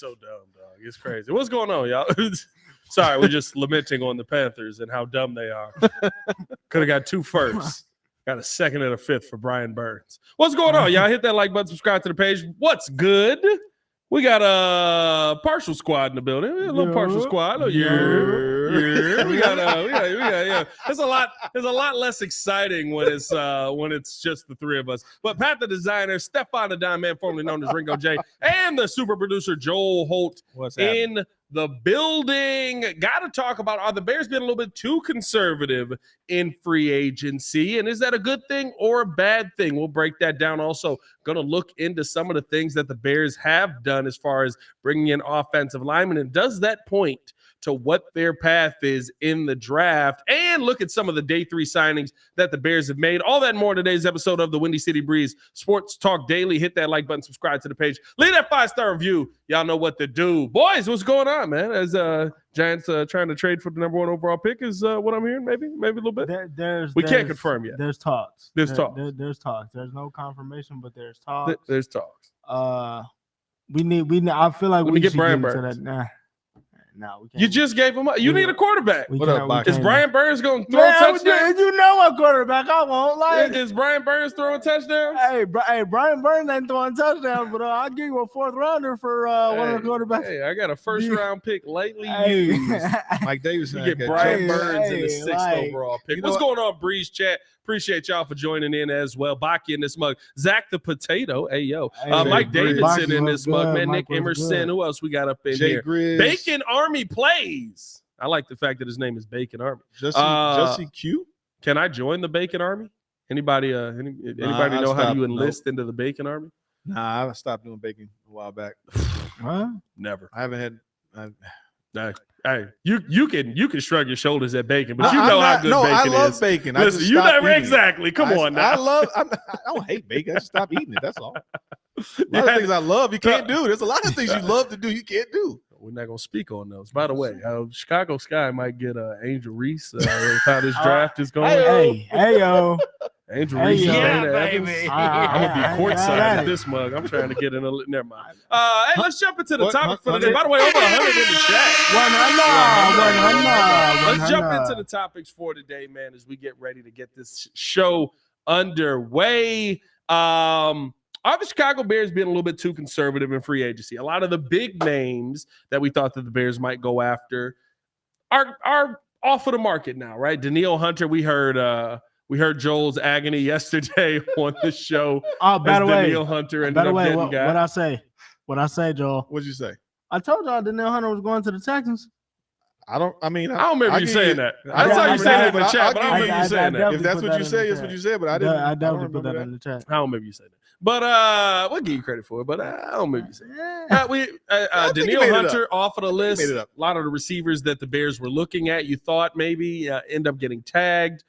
so dumb, dog. It's crazy. What's going on, y'all? Sorry, we're just lamenting on the Panthers and how dumb they are. Could have got 2 firsts. Got a second and a fifth for Brian Burns. What's going on, y'all? Hit that like button, subscribe to the page. What's good? We got a partial squad in the building. A little partial squad. Oh, yeah. We got. It's a lot less exciting when it's just the 3 of us. But Pat the designer, Stefan the Dime Man, formerly known as Ringo J, and the super producer Joel Holt in the building. Got to talk about, are the Bears being a little bit too conservative in free agency? And is that a good thing or a bad thing? We'll break that down. Also, going to look into some of the things that the Bears have done as far as bringing in offensive linemen. And does that point to what their path is in the draft? And look at some of the day 3 signings that the Bears have made. All that and more in today's episode of the Windy City Breeze Sports Talk Daily. Hit that like button, subscribe to the page. Leave that 5-star review. Y'all know what to do. Boys, what's going on, man? As Giants trying to trade for the number 1 overall pick is what I'm hearing, maybe a little bit. We can't confirm yet. There's talks. There's talks. There's talks. There's no confirmation, but there's talks. There's talks. We need. I feel like we get should Brian get into Burns. that. Nah, we can't. You just gave him up. You need a quarterback. What up, is Brian Burns going to throw a touchdown? You know what quarterback I want. Like, is Brian Burns throwing touchdowns? Hey, Brian Burns ain't throwing touchdowns, but I'll give you a 4th rounder for one of the quarterbacks. Hey, I got a 1st round pick lately used. Mike Davis. You get Brian Burns in the 6th overall pick. What's going on, Breeze Chat? Appreciate y'all for joining in as well. Baki in this mug. Zach the Potato. Hey, yo. Mike Davidson in this mug. Man, Nick Emerson. Who else we got up in here? Grizz. Bacon Army Plays. I like the fact that his name is Bacon Army. Jesse Q? Can I join the Bacon Army? Anybody know how you enlist into the Bacon Army? Nah, I stopped doing bacon a while back. Huh? Never. I haven't had. Hey, you can shrug your shoulders at bacon, but how good bacon is. I love bacon. Listen, you never exactly. Come on now. I don't hate bacon. I just stopped eating it. That's all. A lot of things I love you can't do. There's a lot of things you love to do you can't do. We're not gonna speak on those. By the way, Chicago Sky might get Angel Reese. How this draft is going. Hey, yo. Angel Reese. Baby. I'm gonna be courtside at this mug. I'm trying to get in a. Never mind. Hey, let's jump into the topic for today. By the way, over 100 in the chat. Let's jump into the topics for today, man, as we get ready to get this show underway. Are the Chicago Bears being a little bit too conservative in free agency? A lot of the big names that we thought that the Bears might go after are off of the market now, right? Danielle Hunter, we heard Joel's agony yesterday on the show. Oh, by the way, Danielle Hunter ended up getting guy. What I say, Joel? What'd you say? I told y'all Danielle Hunter was going to the Texans. I don't remember you saying that. I saw you saying that in the chat, but I don't remember you saying that. If that's what you say, it's what you said, but I definitely put that in the chat. I don't remember you saying that. But we'll give you credit for it, but I don't remember you saying that. Danielle Hunter off of the list. A lot of the receivers that the Bears were looking at, you thought maybe end up getting tagged.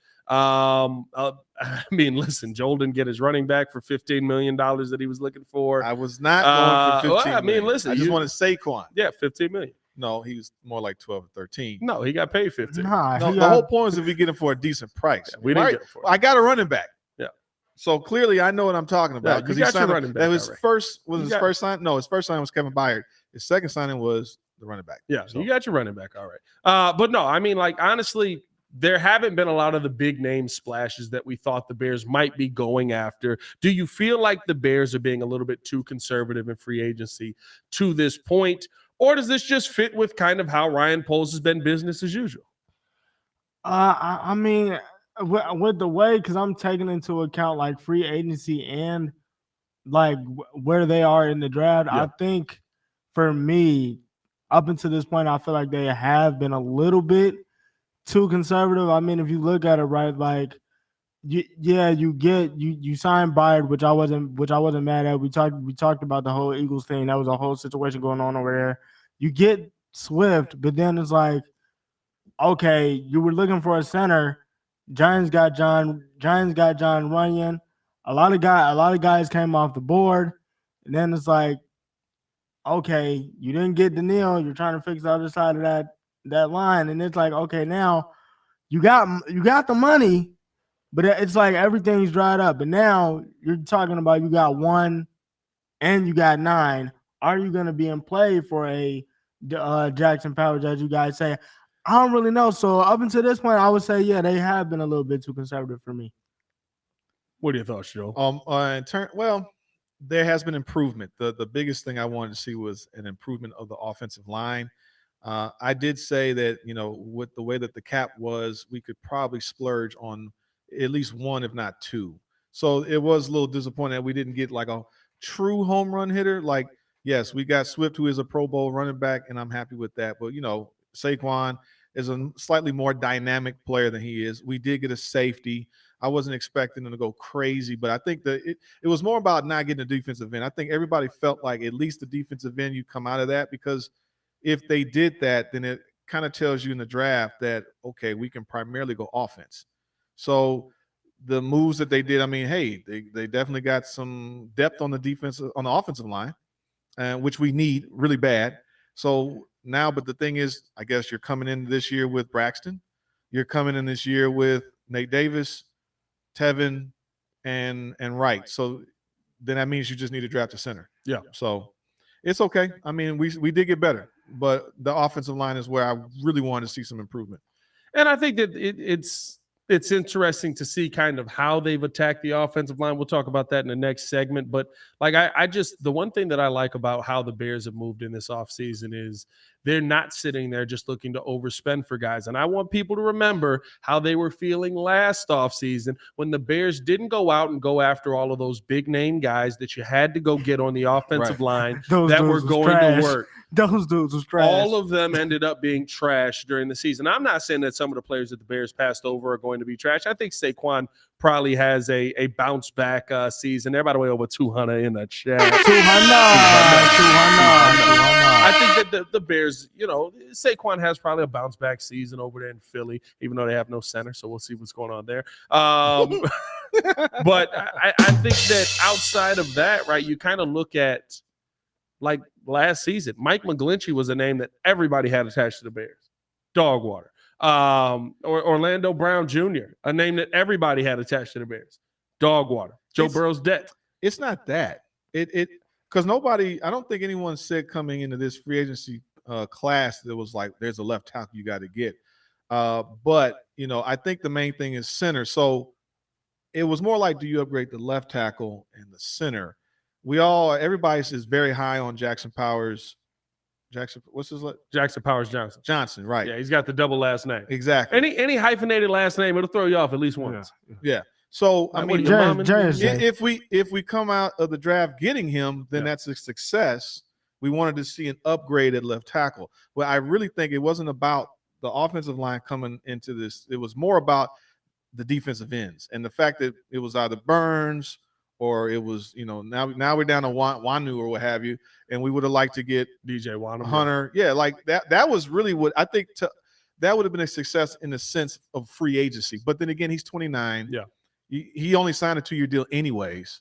Listen, Joel didn't get his running back for $15 million that he was looking for. I was not going for $15 million. Listen, I just wanted Saquon. Yeah, $15 million. No, he was more like 12 or 13. No, he got paid 15. The whole point is if we get him for a decent price. Yeah, we didn't get him for it. I got a running back. Yeah. So clearly I know what I'm talking about. Because he got your running back. His first sign? No, his first signing was Kevin Byard. His second signing was the running back. Yeah, so you got your running back. All right. But no, honestly, there haven't been a lot of the big name splashes that we thought the Bears might be going after. Do you feel like the Bears are being a little bit too conservative in free agency to this point? Or does this just fit with kind of how Ryan Poles has been business as usual? With the way, because I'm taking into account like free agency and like where they are in the draft, I think for me, up until this point, I feel like they have been a little bit too conservative. If you look at it, right, like you signed Byard, which I wasn't mad at. We talked about the whole Eagles thing. That was a whole situation going on over there. You get Swift, but then it's like, okay, you were looking for a center. Giants got John Runyon. A lot of guys came off the board, and then it's like, okay, you didn't get Danielle. You're trying to fix the other side of that line, and it's like, okay, now you got the money, but it's like everything's dried up, and now you're talking about you got 1 and you got 9. are you going to be in play for a Jackson Powers, as you guys say? I don't really know. So up until this point, I would say, yeah, they have been a little bit too conservative for me. What are your thoughts, Joe? Well, there has been improvement. The biggest thing I wanted to see was an improvement of the offensive line. I did say that, with the way that the cap was, we could probably splurge on at least one, if not two. So it was a little disappointing that we didn't get like a true home run hitter. Like, yes, we got Swift, who is a Pro Bowl running back, and I'm happy with that. But, Saquon is a slightly more dynamic player than he is. We did get a safety. I wasn't expecting them to go crazy, but I think that it was more about not getting a defensive end. I think everybody felt like at least the defensive end, you come out of that, because if they did that, then it kind of tells you in the draft that, okay, we can primarily go offense. So the moves that they did, I mean, hey, they definitely got some depth on the offensive line, which we need really bad. So now, but the thing is, I guess you're coming in this year with Braxton. You're coming in this year with Nate Davis, Tevin, and Wright. So then that means you just need to draft a center. Yeah. So it's okay. I mean, we did get better, but the offensive line is where I really wanted to see some improvement. And I think that it's interesting to see kind of how they've attacked the offensive line. We'll talk about that in the next segment. But like the one thing that I like about how the Bears have moved in this offseason is they're not sitting there just looking to overspend for guys. And I want people to remember how they were feeling last offseason when the Bears didn't go out and go after all of those big name guys that you had to go get on the offensive line that were going to work. Those dudes was trash. All of them ended up being trash during the season. I'm not saying that some of the players that the Bears passed over are going to be trash. I think Saquon probably has a bounce back season. They're, by the way, over 200 in the chat. 200. I think that the Bears, Saquon has probably a bounce back season over there in Philly, even though they have no center. So we'll see what's going on there. But I think that outside of that, right, you kind of look at like last season, Mike McGlinchey was a name that everybody had attached to the Bears. Dog water. Or Orlando Brown Jr., a name that everybody had attached to the Bears. Dog water. Joe Burrow's debt. It's not that. Because I don't think anyone said coming into this free agency class that was like, there's a left tackle you got to get. But, I think the main thing is center. So it was more like, do you upgrade the left tackle and the center? Everybody is very high on Jackson Powers. What's his name? Jackson Powers Johnson. Johnson, right. Yeah, he's got the double last name. Exactly. Any hyphenated last name, it'll throw you off at least once. Yeah. So, I mean, if we come out of the draft getting him, then that's a success. We wanted to see an upgrade at left tackle. Well, I really think it wasn't about the offensive line coming into this. It was more about the defensive ends and the fact that it was either Burns or it was, now we're down to Wanu or what have you, and we would have liked to get DJ Wanu, Hunter. Yeah, like that was really what I think that would have been a success in the sense of free agency. But then again, he's 29. Yeah. He only signed a 2-year deal anyways,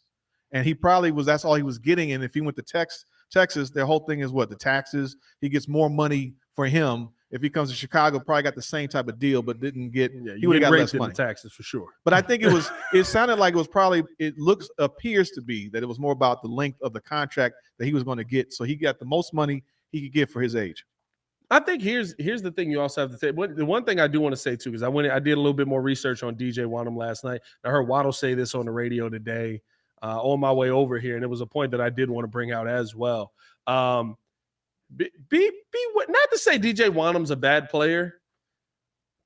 and he probably that's all he was getting. And if he went to Texas, their whole thing is what? The taxes. He gets more money for him. If he comes to Chicago, probably got the same type of deal, but didn't get. Yeah, he would have got less money. Taxes for sure. But I think it sounded like it was probably. Appears to be that it was more about the length of the contract that he was going to get. So he got the most money he could get for his age. I think here's the thing you also have to say. The one thing I do want to say too, because I did a little bit more research on DJ Waddle last night. I heard Waddle say this on the radio today on my way over here, and it was a point that I did want to bring out as well. Not to say DJ Wanham's a bad player,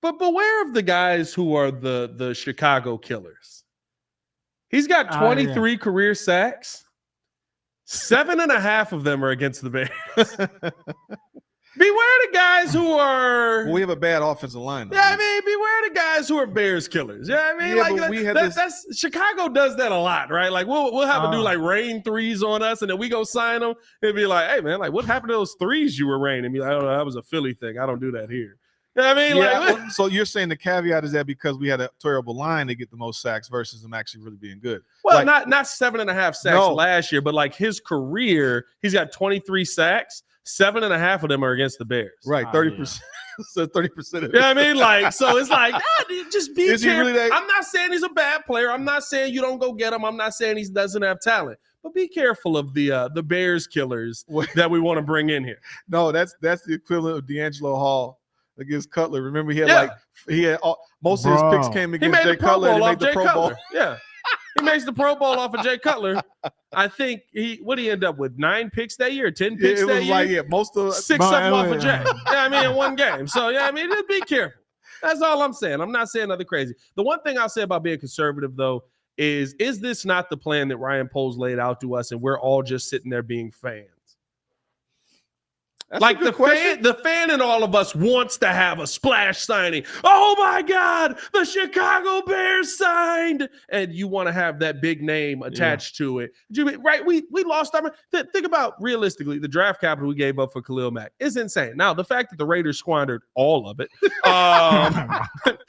but beware of the guys who are the Chicago killers. He's got 23 career sacks. 7.5 of them are against the Bears. Beware the guys who are. Well, we have a bad offensive line. Yeah, I mean, beware the guys who are Bears killers. Yeah, I mean, that's Chicago does that a lot, right? Like we'll have to do like rain threes on us, and then we go sign them. It'd be like, hey man, like what happened to those threes you were raining? Be like, oh, that was a Philly thing. I don't do that here. You know what I mean? So you're saying the caveat is that because we had a terrible line, they get the most sacks versus them actually really being good. Well, not 7.5 sacks last year, but like his career, he's got 23 sacks. 7.5 of them are against the Bears. Right, 30%. So 30% of it. You know what I mean? Like, so it's like, just be careful. Really I'm not saying he's a bad player. I'm not saying you don't go get him. I'm not saying he doesn't have talent. but be careful of the Bears killers that we want to bring in here. No, that's the equivalent of D'Angelo Hall against Cutler. Remember, he had most of his picks came He against made Jay the Pro Cutler. Bowl And he off made the Jay Pro Bowl. Cutler. Yeah. He makes the Pro Bowl off of Jay Cutler. I think he end up with 9 picks that year, 10 picks it that was year. like most of 6 of them off of Jay. In one game. So just be careful. That's all I'm saying. I'm not saying nothing crazy. The one thing I'll say about being conservative though is this not the plan that Ryan Poles laid out to us, and we're all just sitting there being fans? That's like the fan in all of us wants to have a splash signing. Oh my God, the Chicago Bears signed, and you want to have that big name attached to it, right? We lost our. Think about realistically the draft capital we gave up for Khalil Mack is insane. Now the fact that the Raiders squandered all of it,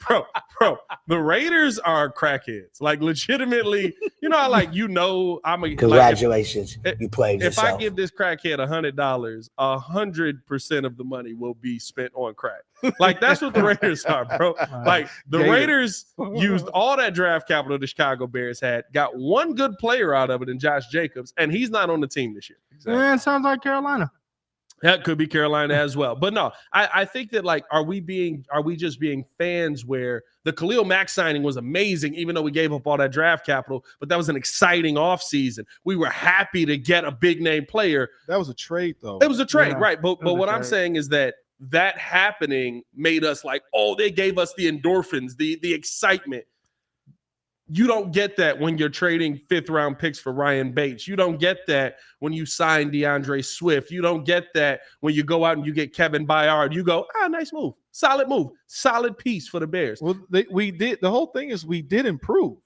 bro, the Raiders are crackheads. Like legitimately, I'm a congratulations, you played yourself. If I give this crackhead $100, 100% of the money will be spent on crack. Like that's what the Raiders are, bro. Like the Raiders used all that draft capital the Chicago Bears had, got one good player out of it in Josh Jacobs, and he's not on the team this year. Exactly. Yeah, it sounds like Carolina. That could be Carolina as well. But no, I think that are we just being fans where the Khalil Mack signing was amazing, even though we gave up all that draft capital, but that was an exciting offseason. We were happy to get a big name player. That was a trade though. It was a trade, right? But what I'm saying is that happening made us like, oh, they gave us the endorphins, the excitement. You don't get that when you're trading 5th-round picks for Ryan Bates. You don't get that when you sign DeAndre Swift. You don't get that when you go out and you get Kevin Byard. You go, nice move, solid piece for the Bears. Well, we did. The whole thing is we did improve.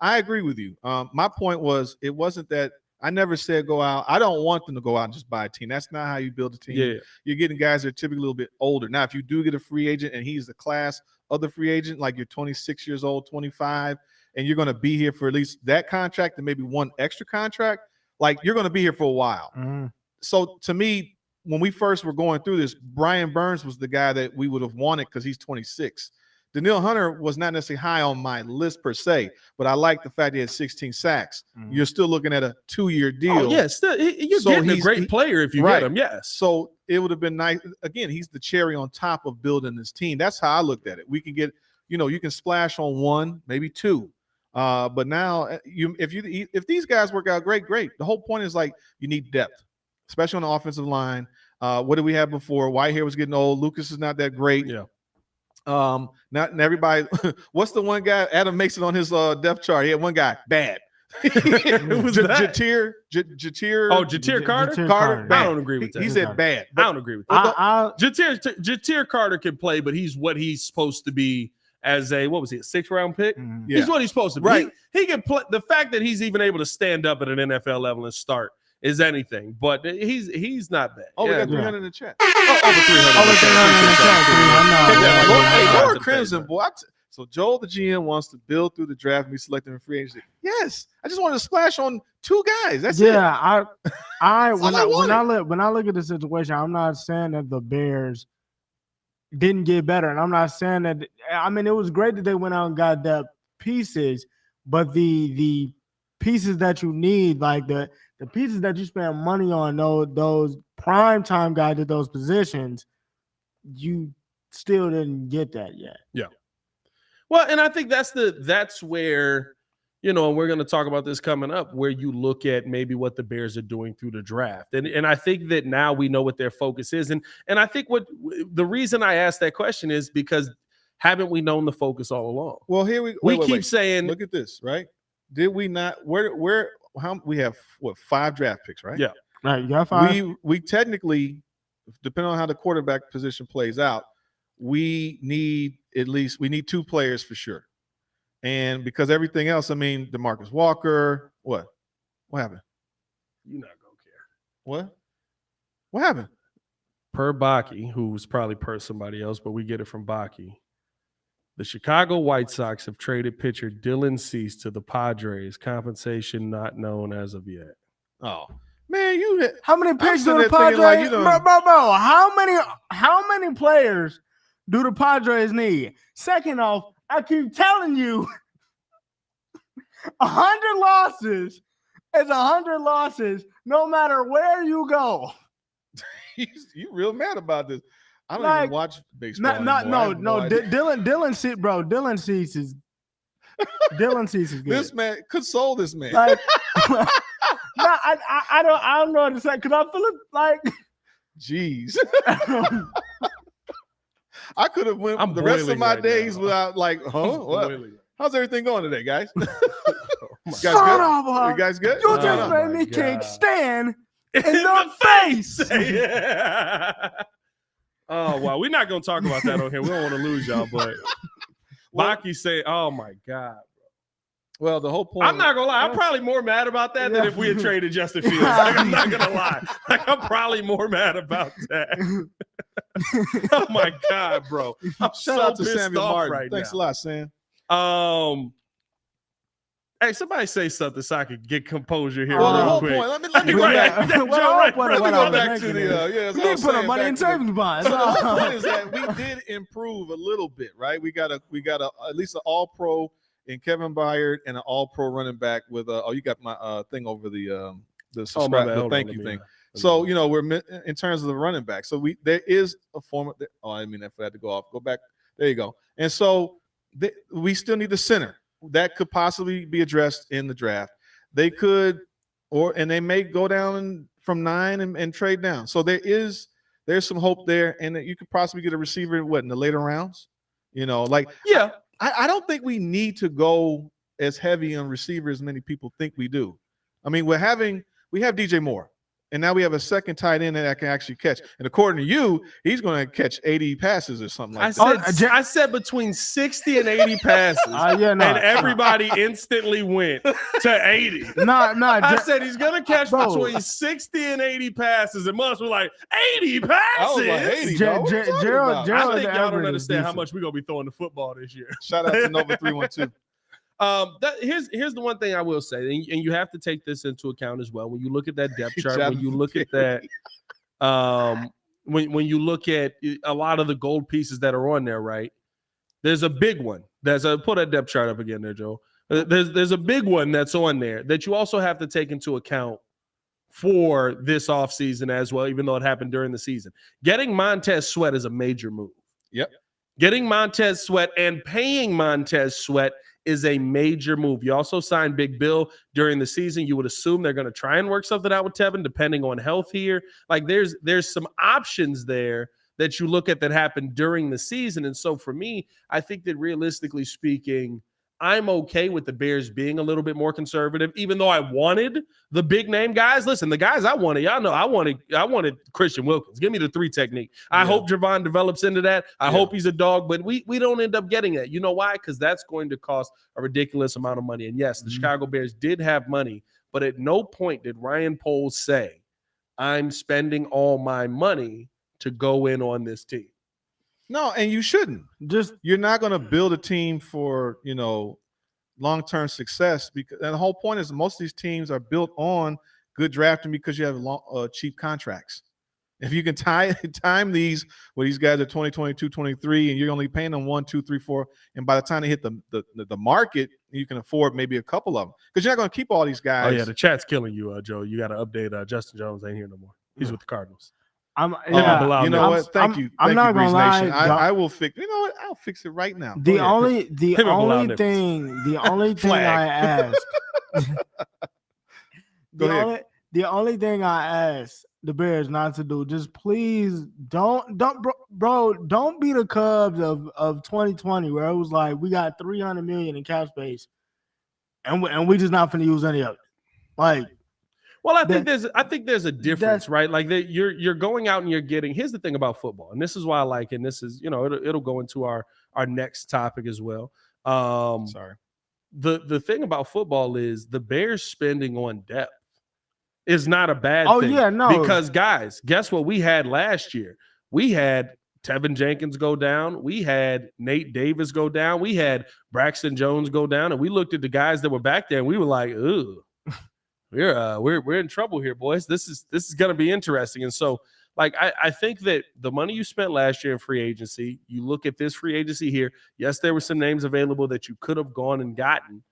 I agree with you. My point was it wasn't that I never said go out. I don't want them to go out and just buy a team. That's not how you build a team. Yeah. You're getting guys that are typically a little bit older. Now, if you do get a free agent and he's the class of the free agent, like you're 26 years old, 25, and you're going to be here for at least that contract and maybe one extra contract, like you're going to be here for a while. Mm-hmm. So to me, when we first were going through this, Brian Burns was the guy that we would have wanted because he's 26. Danielle Hunter was not necessarily high on my list per se, but I like the fact he had 16 sacks. Mm-hmm. You're still looking at a 2-year deal. Oh, yes. You're getting a great player if you get him, yes. So it would have been nice. Again, he's the cherry on top of building this team. That's how I looked at it. We can get, you can splash on 1, maybe 2. But now if these guys work out great. The whole point is like you need depth, especially on the offensive line. What did we have before? Whitehair was getting old. Lucas is not that great. Yeah. Not everybody. What's the one guy? Adam makes it on his depth chart. He had one guy bad. Who's that? Jatir. Oh, Jatir Carter. Carter. I don't agree with that. He said bad. I don't agree with that. Jatir Carter can play, but he's what he's supposed to be as a 6th-round pick. Yeah. He's what he's supposed to be. Right. He can play. The fact that he's even able to stand up at an NFL level and start is anything, but he's not bad. Oh, we got 300 in the chat. Over 300. Hey, Lord Crimson, boy. So Joel, the GM, wants to build through the draft and be selected in free agency. Yes, I just wanted to splash on 2 guys. That's it. Yeah, when I look at the situation, I'm not saying that the Bears didn't get better, and I'm not saying that. I mean, it was great that they went out and got the pieces, but the pieces that you need, like the pieces that you spend money on, those prime time guys at those positions, you still didn't get that yet. Yeah. Well, and I think that's where, and we're going to talk about this coming up, where you look at maybe what the Bears are doing through the draft. And I think that now we know what their focus is. And I think the reason I asked that question is because haven't we known the focus all along? Well, here we keep saying, look at this, right? Did we not, how we have 5 draft picks, right? Yeah. Right. You got 5. We technically, depending on how the quarterback position plays out, we need 2 players for sure. And because everything else, I mean, DeMarcus Walker, what happened? You're not going to care. What happened? Per Baki, who's probably per somebody else, but we get it from Baki. The Chicago White Sox have traded pitcher Dylan Cease to the Padres. Compensation not known as of yet. Oh, man, how many picks do the Padres? Like, bro, how many players do the Padres need? Second off, I keep telling you, 100 losses it's 100 losses no matter where you go. You real mad about this? I don't Like, even watch baseball anymore. No. Dylan Cease is good. This man, console this man. Like, I don't know what to say because I feel like. Jeez. I could have went I'm the rest of my right days now. without like, what? How's everything going today, guys? You guys Son good? of a- You guys good? You What's going just on? made me kick God. Stan in the face. Yeah. Oh wow, we're not gonna talk about that on here. We don't want to lose y'all, but Baki say, "Oh my God." Well, the whole point. I'm not gonna lie. I'm probably more mad about that than if we had traded Justin Fields. Like, I'm not gonna lie. Like, I'm probably more mad about that. Oh my God, bro! I'm Shout so out to pissed Samuel off Martin. right Thanks now. a lot, Sam. Hey, somebody say something so I could get composure here. Well, the real whole quick. point. Let me go Right. back. Joe, right. Let me go back to the. You as I need was to put our saying, money back in to the- savings bonds. So the whole point is that we did improve a little bit, right? We got at least an All-Pro in Kevin Byard and an All-Pro running back with you got my thing over the subscribe, the thank you thing. So we're in terms of the running back. So there is a form of I mean, if I had to go off, go back. There you go. And so we still need the center that could possibly be addressed in the draft. They could, and they may go down from 9 and trade down. So there's some hope there, and that you could possibly get a receiver in the later rounds. Yeah. I don't think we need to go as heavy on receiver as many people think we do. I mean, we have DJ Moore, and now we have a second tight end that can actually catch. And according to you, he's going to catch 80 passes or something like that. I said between 60 and 80 passes, and everybody instantly went to 80. I said he's going to catch between 60 and 80 passes, and Musk was like, 80 passes? I was like, 80, dog. Gerald, I think y'all don't understand how much we're going to be throwing the football this year. Shout out to Nova 312. Here's the one thing I will say, and you have to take this into account as well. When you look at that depth chart, when you look at that, when you look at a lot of the gold pieces that are on there, right? There's a big one. Put that depth chart up again there, Joe. There's a big one that's on there that you also have to take into account for this offseason as well, even though it happened during the season. Getting Montez Sweat is a major move. Yep. Getting Montez Sweat and paying Montez Sweat is a major move. You also signed Big Bill during the season. You would assume they're going to try and work something out with Tevin, depending on health here. Like there's some options there that you look at that happened during the season. And so for me, I think that realistically speaking, I'm okay with the Bears being a little bit more conservative, even though I wanted the big name guys. Listen, the guys I wanted, y'all know I wanted Christian Wilkins. Give me the 3 technique. I hope Javon develops into that. I hope he's a dog, but we don't end up getting that. You know why? Because that's going to cost a ridiculous amount of money. And yes, the Chicago Bears did have money, but at no point did Ryan Poles say, I'm spending all my money to go in on this team. No, and you shouldn't. You're not going to build a team for, long-term success, because and the whole point is most of these teams are built on good drafting because you have cheap contracts. If you can time these where these guys are 2022, 23, and you're only paying them 1, 2, 3, 4, and by the time they hit the market, you can afford maybe a couple of them because you're not going to keep all these guys. Oh yeah, the chat's killing you, Joe. You got to update. Justin Jones ain't here no more. He's with the Cardinals. You know what? Thank you. I'm not gonna lie. I will fix. You know what? I'll fix it right now. The only thing I asked. The only thing I asked the Bears not to do, just please don't be the Cubs of 2020 where it was like we got $300 million in cap space, and we just not finna use any of it. Like. Well, I think there's a difference, right? Like you're going out and you're getting. Here's the thing about football, and this is why I like, and this is it'll go into our next topic as well. The thing about football is the Bears spending on depth is not a bad thing. Oh yeah, no. Because guys, guess what we had last year? We had Tevin Jenkins go down. We had Nate Davis go down. We had Braxton Jones go down, and we looked at the guys that were back there, and we were like, "Ooh." We're in trouble here, boys. This is going to be interesting. And so, like, I think that the money you spent last year in free agency, you look at this free agency here. Yes, there were some names available that you could have gone and gotten,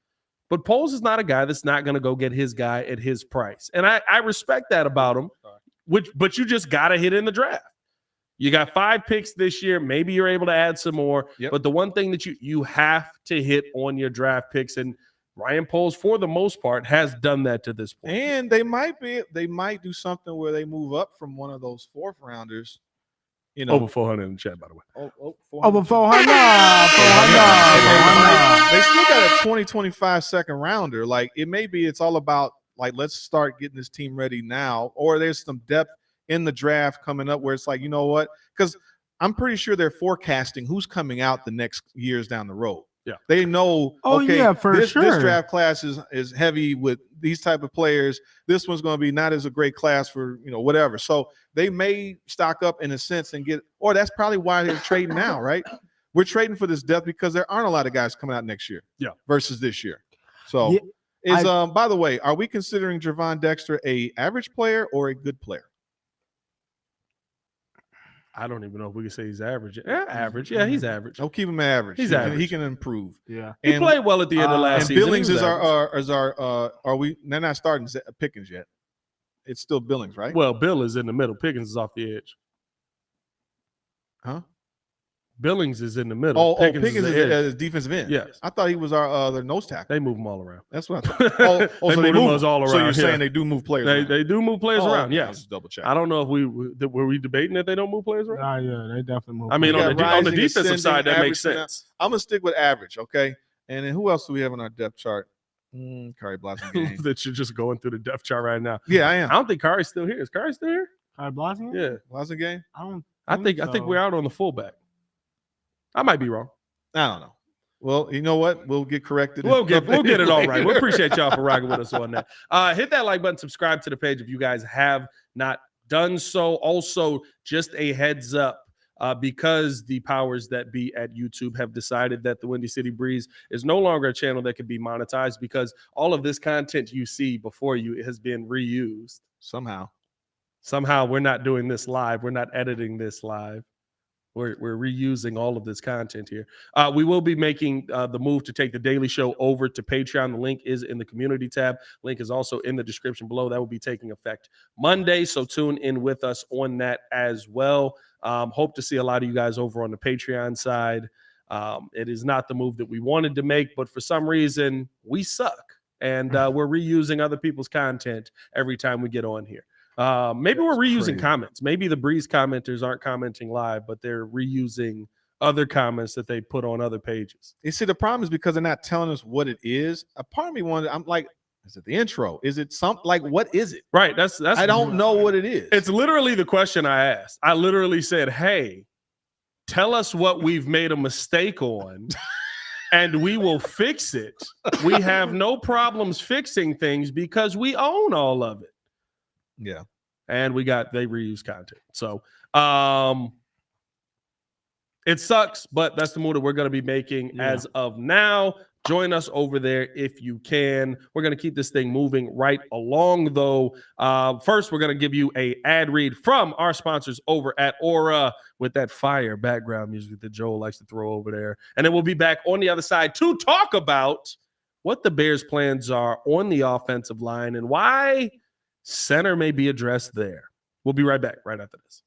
But Poles is not a guy that's not going to go get his guy at his price. And I respect that about him, but you just got to hit in the draft. You got 5 picks this year. Maybe you're able to add some more. Yep. But the one thing that you have to hit on your draft picks, and Ryan Poles, for the most part, has done that to this point. And they might do something where they move up from one of those 4th rounders. You know, Over 400 in the chat, by the way. Over 400. They still got a 2025 second rounder. Like it's all about like, let's start getting this team ready now. Or there's some depth in the draft coming up where it's like, you know what? Because I'm pretty sure they're forecasting who's coming out the next years down the road. Yeah. They know, this draft class is heavy with these type of players. This one's going to be not as a great class for, whatever. So they may stock up in a sense and or that's probably why they're trading now, right? We're trading for this depth because there aren't a lot of guys coming out next year versus this year. So by the way, are we considering Javon Dexter a average player or a good player? I don't even know if we can say he's average. Yeah, average. Yeah, he's average. I'll keep him average. He's average. He can improve. Yeah. He played well at the end of last season. And Billings is our they're not starting Pickens yet. It's still Billings, right? Well, Bill is in the middle. Pickens is off the edge. Huh? Billings is in the middle. Pickens is defensive end. Yes. I thought he was their nose tackle. They move them all around. That's what I thought. So they move us all around. So you're saying they do move players around? They do move players around, okay. yes. Let's double check. I don't know if were we debating that they don't move players around? Yeah, they definitely move. I mean, on the defensive ascending, side, that makes average, sense. I'm going to stick with average, okay? And then who else do we have on our depth chart? Kari Blasingame. That you're just going through the depth chart right now. Yeah, I am. I don't think Kari's still here. Is Kari still here? Kari Blasingame? Yeah. Blasingame? I think we're out on the fullback. I might be wrong. I don't know. Well, you know what? We'll get corrected. We'll get it all right. We appreciate y'all for rocking with us on that. Hit that like button, subscribe to the page if you guys have not done so. Also, just a heads up, because the powers that be at YouTube have decided that the Windy City Breeze is no longer a channel that can be monetized because all of this content you see before you has been reused. Somehow we're not doing this live. We're not editing this live. We're reusing all of this content here. We will be making the move to take the Daily Show over to Patreon. The link is in the community tab. Link is also in the description below. That will be taking effect Monday, so tune in with us on that as well. Hope to see a lot of you guys over on the Patreon side. It is not the move that we wanted to make, but for some reason, we suck. And we're reusing other people's content every time we get on here. Maybe we're reusing comments. Maybe the Breeze commenters aren't commenting live, but they're reusing other comments that they put on other pages. You see, the problem is because they're not telling us what it is. A part of me wonders, I'm like, is it the intro? Is it something like, what is it? Right. That's I don't know what it is. It's literally the question I asked. I literally said, hey, tell us what we've made a mistake on and we will fix it. We have no problems fixing things because we own all of it. Yeah. And they reuse content. So it sucks, but that's the move that we're going to be making as of now. Join us over there if you can. We're going to keep this thing moving right along, though. First, we're going to give you an ad read from our sponsors over at Aura with that fire background music that Joel likes to throw over there. And then we'll be back on the other side to talk about what the Bears' plans are on the offensive line and why center may be addressed there. We'll be right back right after this.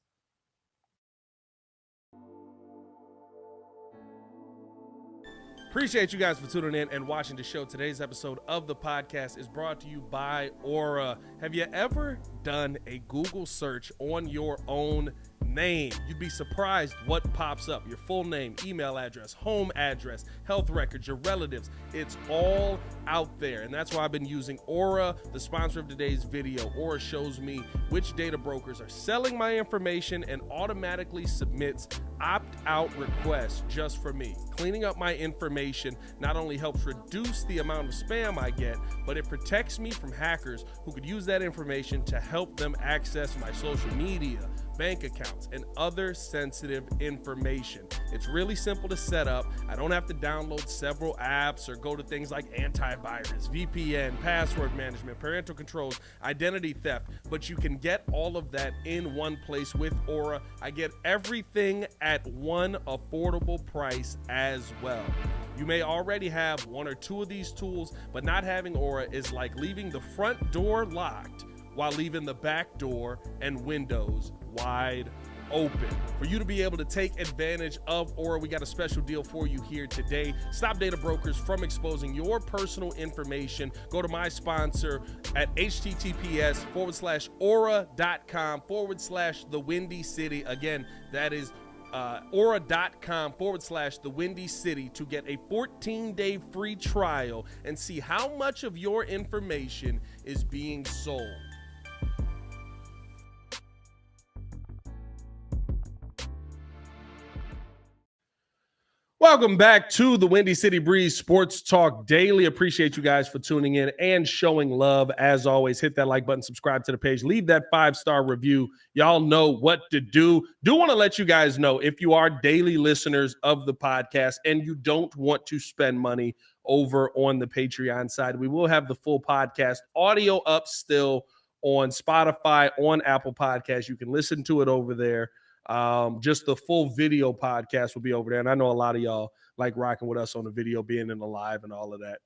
Appreciate you guys for tuning in and watching the show. Today's episode of the podcast is brought to you by Aura. Have you ever done a Google search on your own name? You'd be surprised what pops up. Your full name, email address, home address, health records, your relatives. It's all out there. And that's why I've been using Aura, the sponsor of today's video. Aura shows me which data brokers are selling my information and automatically submits opt-out requests just for me. Cleaning up my information not only helps reduce the amount of spam I get, but it protects me from hackers who could use that information to help them access my social media, bank accounts, and other sensitive information. It's really simple to set up. I don't have to download several apps or go to things like antivirus, VPN, password management, parental controls, identity theft, but you can get all of that in one place with Aura. I get everything at one affordable price as well. You may already have one or two of these tools, but not having Aura is like leaving the front door locked while leaving the back door and windows wide open. For you to be able to take advantage of Aura, we got a special deal for you here today. Stop data brokers from exposing your personal information. Go to my sponsor at https://aura.com/the Windy City. Again, that is aura.com/the Windy City to get a 14-day free trial and see how much of your information is being sold. Welcome back to the Windy City Breeze Sports Talk Daily. Appreciate you guys for tuning in and showing love. As always, hit that like button, subscribe to the page, leave that 5-star review. Y'all know what to do. Do want to let you guys know, if you are daily listeners of the podcast and you don't want to spend money over on the Patreon side, we will have the full podcast audio up still on Spotify, on Apple Podcasts. You can listen to it over there. Just the full video podcast will be over there. And I know a lot of y'all like rocking with us on the video, being in the live and all of that.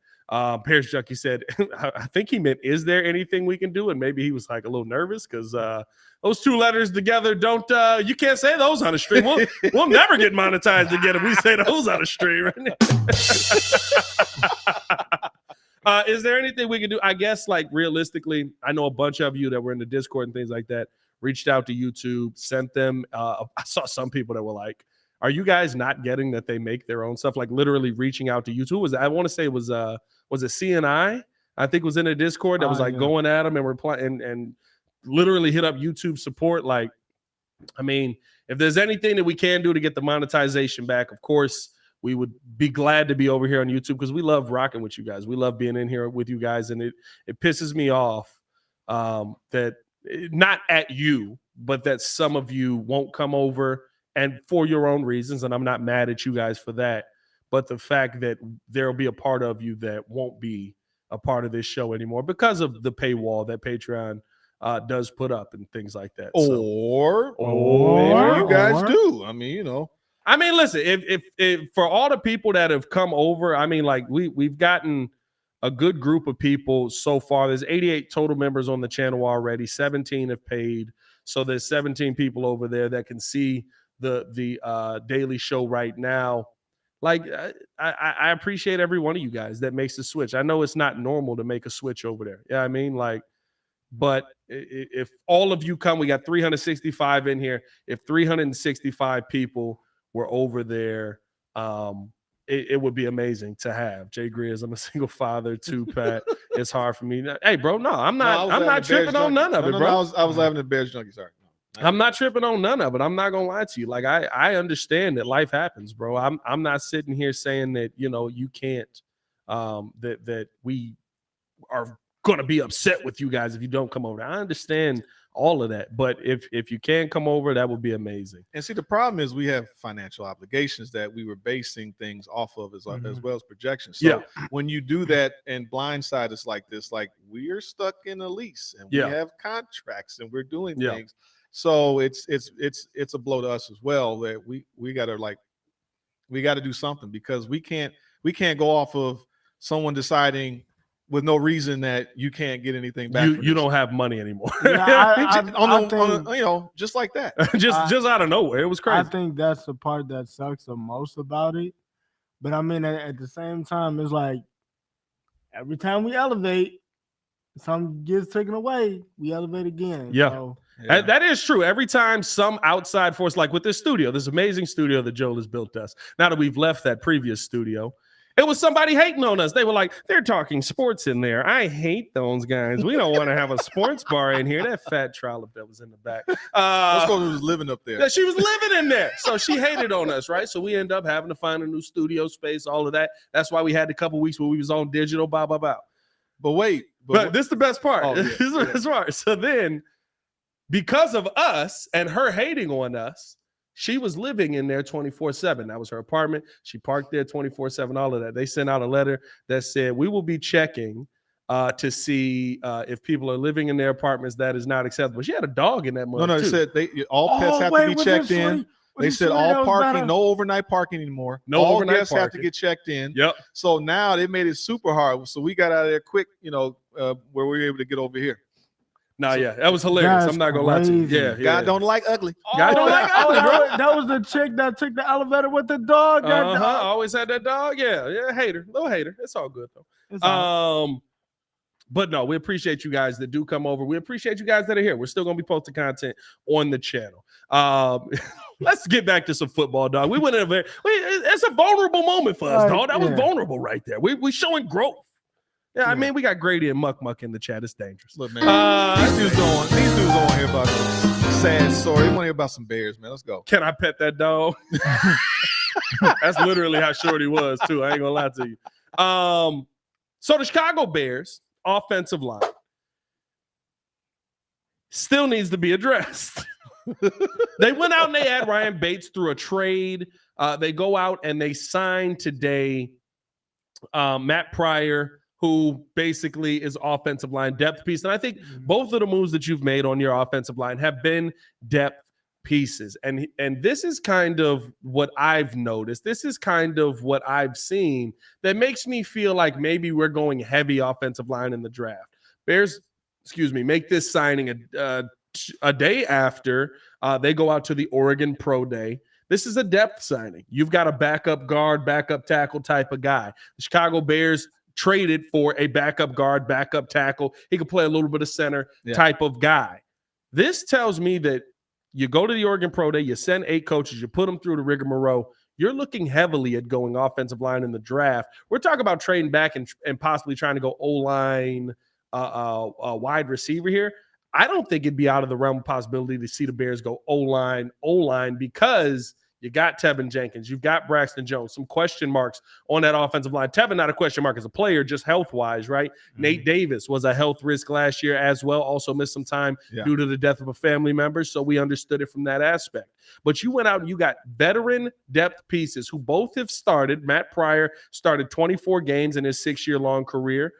Paris Junkie said, I think he meant, is there anything we can do? And maybe he was like a little nervous because those two letters together don't, you can't say those on a stream. We'll never get monetized together. We say those on a stream right now. Is there anything we can do? I guess, like, realistically, I know a bunch of you that were in the Discord and things like that reached out to YouTube, sent them. I saw some people that were like, are you guys not getting that they make their own stuff? Like literally reaching out to YouTube. I want to say it was it CNI? I think was in the Discord that was going at them and replying and literally hit up YouTube support. Like, I mean, if there's anything that we can do to get the monetization back, of course, we would be glad to be over here on YouTube because we love rocking with you guys. We love being in here with you guys. And it pisses me off that, not at you, but that some of you won't come over and for your own reasons. And I'm not mad at you guys for that. But the fact that there'll be a part of you that won't be a part of this show anymore because of the paywall that Patreon does put up and things like that. Or maybe you guys do. I mean, you know. I mean, listen, if for all the people that have come over, I mean, like we've gotten a good group of people so far. There's 88 total members on the channel already. 17 have paid. So there's 17 people over there that can see the daily show right now. Like, I appreciate every one of you guys that makes the switch. I know it's not normal to make a switch over there. Yeah, I mean, like, but if all of you come, we got 365 in here. If 365 people were over there, it would be amazing to have. Jay Greers, I'm a single father too, Pat. It's hard for me. Hey, bro, no, I'm not tripping on none of it, bro. I was having a Bears junkie. Sorry. No, I'm not tripping on none of it. I'm not gonna lie to you. Like, I understand that life happens, bro. I'm not sitting here saying that, you know, you can't, that we are gonna be upset with you guys if you don't come over. I understand all of that, but if you can come over, that would be amazing. And see, the problem is we have financial obligations that we were basing things off of as well as projections. So when you do that and blindside us like this, like we're stuck in a lease and we have contracts and we're doing things. So it's a blow to us as well that we got to do something because we can't go off of someone deciding with no reason that you can't get anything back. You don't have money anymore. Yeah, just like that. just out of nowhere. It was crazy. I think that's the part that sucks the most about it. But I mean, at the same time, it's like every time we elevate, something gets taken away, we elevate again. Yeah. So, that is true. Every time some outside force, like with this studio, this amazing studio that Joel has built us, now that we've left that previous studio, it was somebody hating on us. They were like, they're talking sports in there. I hate those guys. We don't want to have a sports bar in here. That fat trollop that was in the back. That's what was living up there. She was living in there. So she hated on us, right? So we end up having to find a new studio space, all of that. That's why we had a couple weeks where we was on digital, blah, blah, blah. But wait. But this is the best part. Oh, This is the best part. So then because of us and her hating on us, she was living in there 24/7. That was her apartment. She parked there 24/7, all of that. They sent out a letter that said, we will be checking to see if people are living in their apartments. That is not acceptable. She had a dog in that mug, No, too. it said all pets have to be checked in. They said all parking, no overnight parking anymore. No all overnight guests have to parking. get checked in. Yep. So now they made it super hard. So we got out of there quick, where we were able to get over here. Nah, yeah, that was hilarious. I'm not gonna lie to you. Yeah, God don't like ugly. God don't like ugly, bro. That was the chick that took the elevator with the dog. That dog. Always had that dog. Yeah, hater, little hater. It's all good though. It's all right. But no, we appreciate you guys that do come over. We appreciate you guys that are here. We're still gonna be posting content on the channel. Let's get back to some football, dog. We went in it's a vulnerable moment for us, dog. That was vulnerable right there. We showing growth. Yeah, I mean, we got Grady and Muck in the chat. It's dangerous. Look, man, these dudes don't want to hear about this sad story. They want to hear about some Bears, man. Let's go. Can I pet that dog? That's literally how short he was, too. I ain't gonna lie to you. So the Chicago Bears offensive line still needs to be addressed. They went out and they had Ryan Bates through a trade. They go out and they sign today Matt Pryor, who basically is offensive line depth piece. And I think both of the moves that you've made on your offensive line have been depth pieces. And this is kind of what I've noticed. This is kind of what I've seen that makes me feel like maybe we're going heavy offensive line in the draft. Bears, make this signing a day after they go out to the Oregon Pro Day. This is a depth signing. You've got a backup guard, backup tackle type of guy. The Chicago Bears traded for a backup guard, backup tackle. He could play a little bit of center type of guy. This tells me that you go to the Oregon Pro Day, you send 8 coaches, you put them through the rigmarole. You're looking heavily at going offensive line in the draft. We're talking about trading back and possibly trying to go O-line, wide receiver here. I don't think it'd be out of the realm of possibility to see the Bears go O-line because you got Tevin Jenkins. You've got Braxton Jones. Some question marks on that offensive line. Tevin, not a question mark as a player, just health-wise, right? Mm-hmm. Nate Davis was a health risk last year as well. Also missed some time due to the death of a family member, so we understood it from that aspect. But you went out and you got veteran depth pieces who both have started. Matt Pryor started 24 games in his 6-year-long career.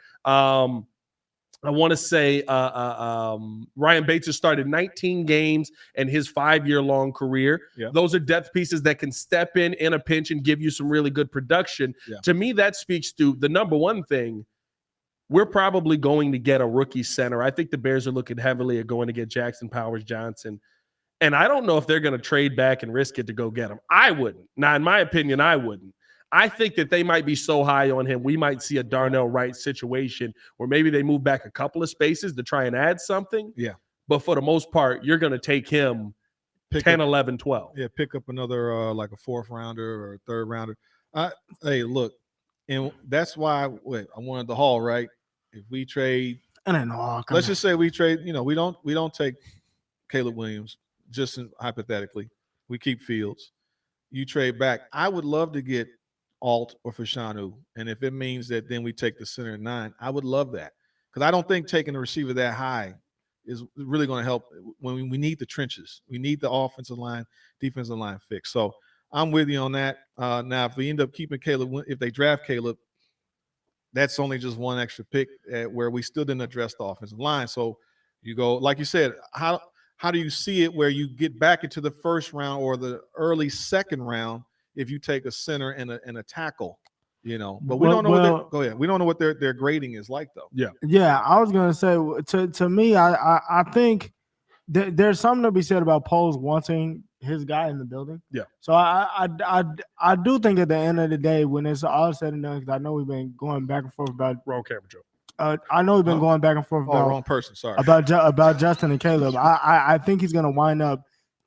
I want to say Ryan Bates has started 19 games in his 5-year-long career. Yeah. Those are depth pieces that can step in a pinch and give you some really good production. Yeah. To me, that speaks to the number one thing. We're probably going to get a rookie center. I think the Bears are looking heavily at going to get Jackson Powers Johnson. And I don't know if they're going to trade back and risk it to go get him. I wouldn't. Now, in my opinion, I wouldn't. I think that they might be so high on him, we might see a Darnell Wright situation where maybe they move back a couple of spaces to try and add something. Yeah. But for the most part, you're going to take him 10, 11, 12. Yeah, pick up another like a 4th rounder or a 3rd rounder. Hey, look, and that's why I wanted the Hall, right? If we trade, let's just say we trade, we don't take Caleb Williams, just hypothetically. We keep Fields. You trade back. I would love to get Alt or Fashanu. And if it means that then we take the center at 9, I would love that. Because I don't think taking the receiver that high is really going to help when we need the trenches. We need the offensive line, defensive line fixed. So I'm with you on that. Now, if we end up keeping Caleb, if they draft Caleb, that's only just one extra pick where we still didn't address the offensive line. So you go, like you said, how do you see it where you get back into the 1st round or the early 2nd round if you take a center and a tackle, but we don't know we don't know what their grading is like though. Yeah. I was gonna say to me, I think there's something to be said about Poles wanting his guy in the building. Yeah. So I do think at the end of the day, when it's all said and done, because I know we've been going back and forth about wrong camera joke. I know we've been going back and forth about wrong person. Sorry about Justin and Caleb. I think he's gonna wind up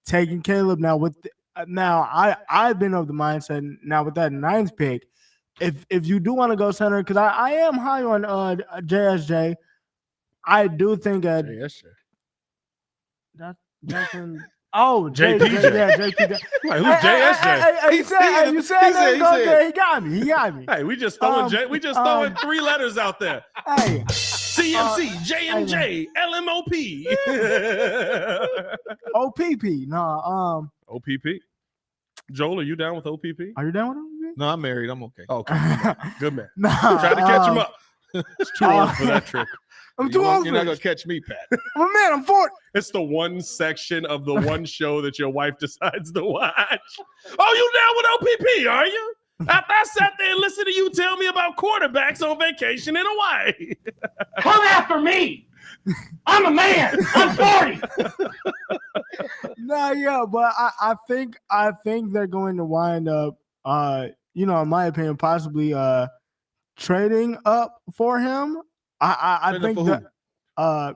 taking Caleb now with. Now, I've been of the mindset now with that 9th pick, if you do want to go center, because I am high on JSJ, I do think that JSJ. That's JPJ. Yeah, JPJ. Like, who's JSJ? You said that. He got me. Hey, we just throwing 3 letters out there. Hey, CMC, J&J, LMOP. OPP. No. OPP. Joel, are you down with OPP? Are you down with OPP? No, I'm married. I'm okay. Okay. Good man. Nah, Try to catch him up. It's too old for that trick. I'm too old for You're not gonna this. catch me, Pat. I'm a man. I'm 40. It's the one section of the one show that your wife decides to watch. Oh, you down with OPP, are you? After I sat there and listened to you tell me about quarterbacks on vacation in Hawaii. Come after me. I'm a man. I'm 40. Nah, yeah, but I think they're going to wind up, in my opinion, possibly trading up for him. I think that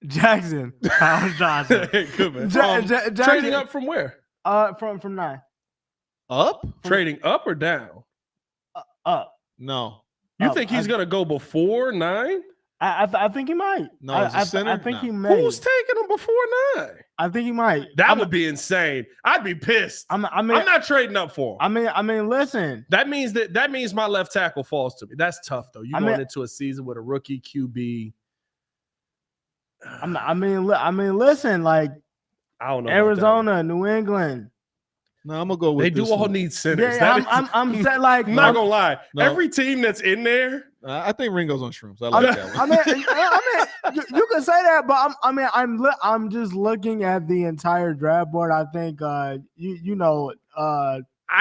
Jackson, Kyle Johnson, Good man. Jackson, Trading up from where? from 9 Up? Trading up or down? up. No. You Up. think he's going to go before 9? I think he might. No, as a center? I think No. he may. Who's taking him before 9? I think he might. That would be insane. I'd be pissed. I'm not trading up for him. I mean, listen. That means my left tackle falls to me. That's tough though. You going into a season with a rookie QB. Listen. Like I don't know. Arizona, New England. No, I'm gonna go with They this do all one. need centers. Yeah, I'm set like. I'm not gonna lie. No. Every team that's in there, I think Ringo's on shrooms. I like that one. You can say that, but I'm just looking at the entire draft board. I think I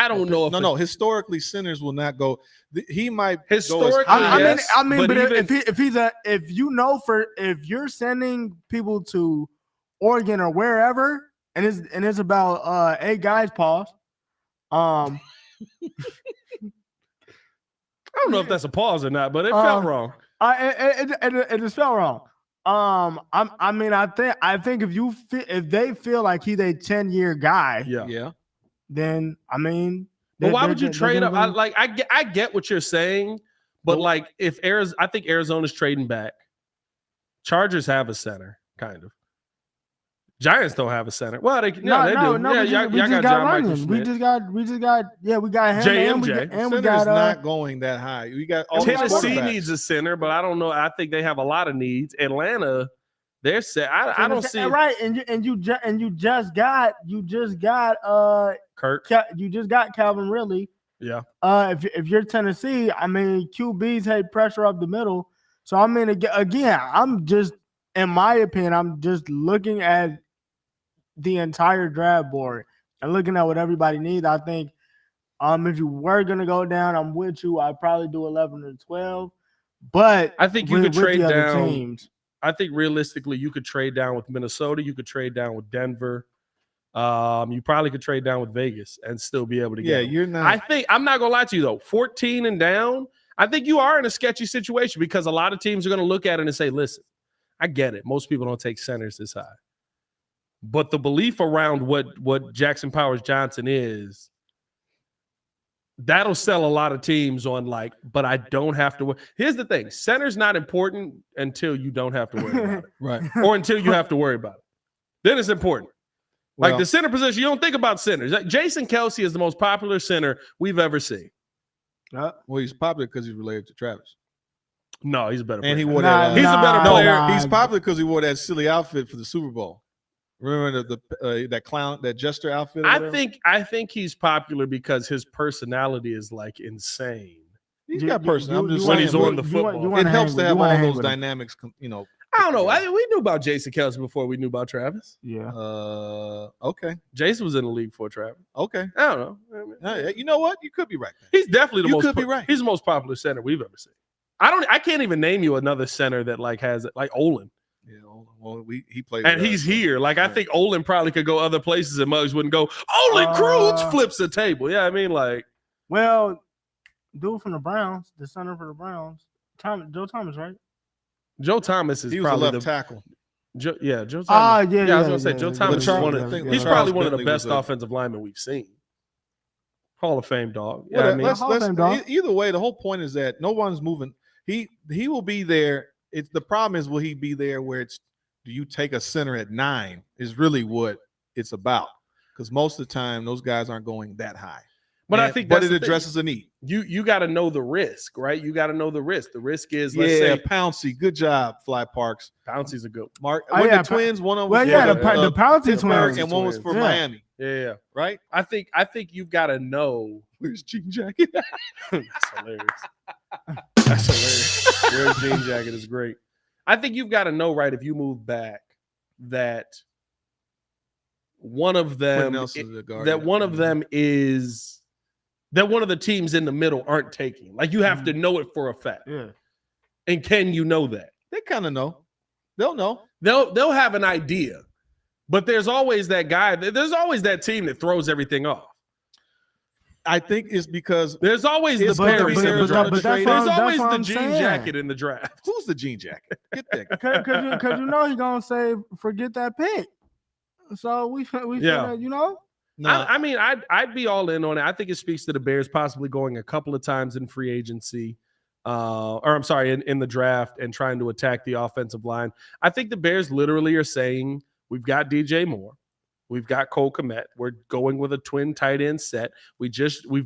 don't know if No. Historically, centers will not go. He might Historically, go as high. if you're sending people to Oregon or wherever, and it's about 8 guys, pause. I don't know if that's a pause or not, but it felt wrong. It just felt wrong. I think if they feel like he's a 10-year guy, Yeah. then But why would you trade up? I get what you're saying, but like if I think Arizona's trading back. Chargers have a center, kind of. Giants don't have a center. Well, they do. No, yeah, we y'all just got John Runyon. Michael We Smith. just got him JMJ. and we Center's got not going that high. We got all these Tennessee quarterbacks. needs a center, but I don't know. I think they have a lot of needs. Atlanta, they're set. I don't see right, and you just got Kirk. you just got Calvin Ridley. Yeah. If you're Tennessee, QBs hate pressure up the middle. So again, I'm just, in my opinion, I'm just looking at the entire draft board and looking at what everybody needs. I think if you were gonna go down, I'm with you. I'd probably do 11 or 12. But I think you could trade the other down. teams. I think realistically, you could trade down with Minnesota. You could trade down with Denver. You probably could trade down with Vegas and still be able to get. Yeah, you're not. I think I'm not gonna lie to you though. 14 and down. I think you are in a sketchy situation because a lot of teams are gonna look at it and say, "Listen, I get it. Most people don't take centers this high." But the belief around what Jackson Powers Johnson is, that'll sell a lot of teams on like, but I don't have to. Here's the thing: center's not important until you don't have to worry about it, Right. or until you have to worry about it. Then it's important. Like Well, the center position, you don't think about centers. Like Jason Kelsey is the most popular center we've ever seen. well, he's popular because he's related to Travis. No, he's a better player. And he wore Nah, that. He's a better no, player. he's popular because he wore that silly outfit for the Super Bowl. Remember that clown, that jester outfit? or I whatever? think he's popular because his personality is like insane. He's got person. I'm just when saying, he's on the football. it helps to have all those dynamics. I don't know. We knew about Jason Kelsey before we knew about Travis. Yeah. Okay. Jason was in the league before Travis. Okay. I don't know. You know what? You could be right. He's definitely the You most. could be right. He's the most popular center we've ever seen. I can't even name you another center that like has like Olin. Yeah. Well, he played, And with he's us. here. Like I think Olin probably could go other places and Muggs wouldn't go. Olin Cruz flips the table. Yeah, I mean like. Well, dude from the Browns, the center for the Browns, Joe Thomas, right? Joe Thomas is He was a probably left tackle. Joe Thomas. Yeah. I was gonna say Joe Thomas is one of he's Charles probably one of the Bentley best was a- offensive linemen we've seen. Hall of Fame dog. Yeah, Well, I mean, Hall of Fame dog. either way, the whole point is that no one's moving. He will be there. It's the problem is, will he be there where it's, do you take a center at 9 is really what it's about, because most of the time those guys aren't going that high. But I think but that's it the thing. addresses a need. You got to know the risk, right? You got to know the risk. The risk is, let's Yeah, say, Pouncey. Good job, Fly Parks. Pouncey's a good. Mark, Oh, one yeah, the twins. One of them well, was yeah, for the Pouncey Pittsburgh, twins. and one was for Yeah. Miami. Yeah. Right? I think you've got to know. Where's Jean Jacket? That's hilarious. That's hilarious. Your jean jacket is great. I think you've got to know, right, if you move back, that one of them one of the teams in the middle aren't taking. Like, you have to know it for a fact. Yeah. And can you know that? They kind of know. They'll know. They'll have an idea. But there's always that guy. There's always that team that throws everything off. I think it's because there's always the Perry in the draft. There's always the jean jacket in the draft. Who's the jean jacket? Get that. Because you know he's gonna say, forget that pick. So we Yeah. you know. No, I mean, I'd be all in on it. I think it speaks to the Bears possibly going a couple of times in free agency, in the draft and trying to attack the offensive line. I think the Bears literally are saying, we've got DJ Moore. We've got Cole Kmet. We're going with a twin tight end set. We've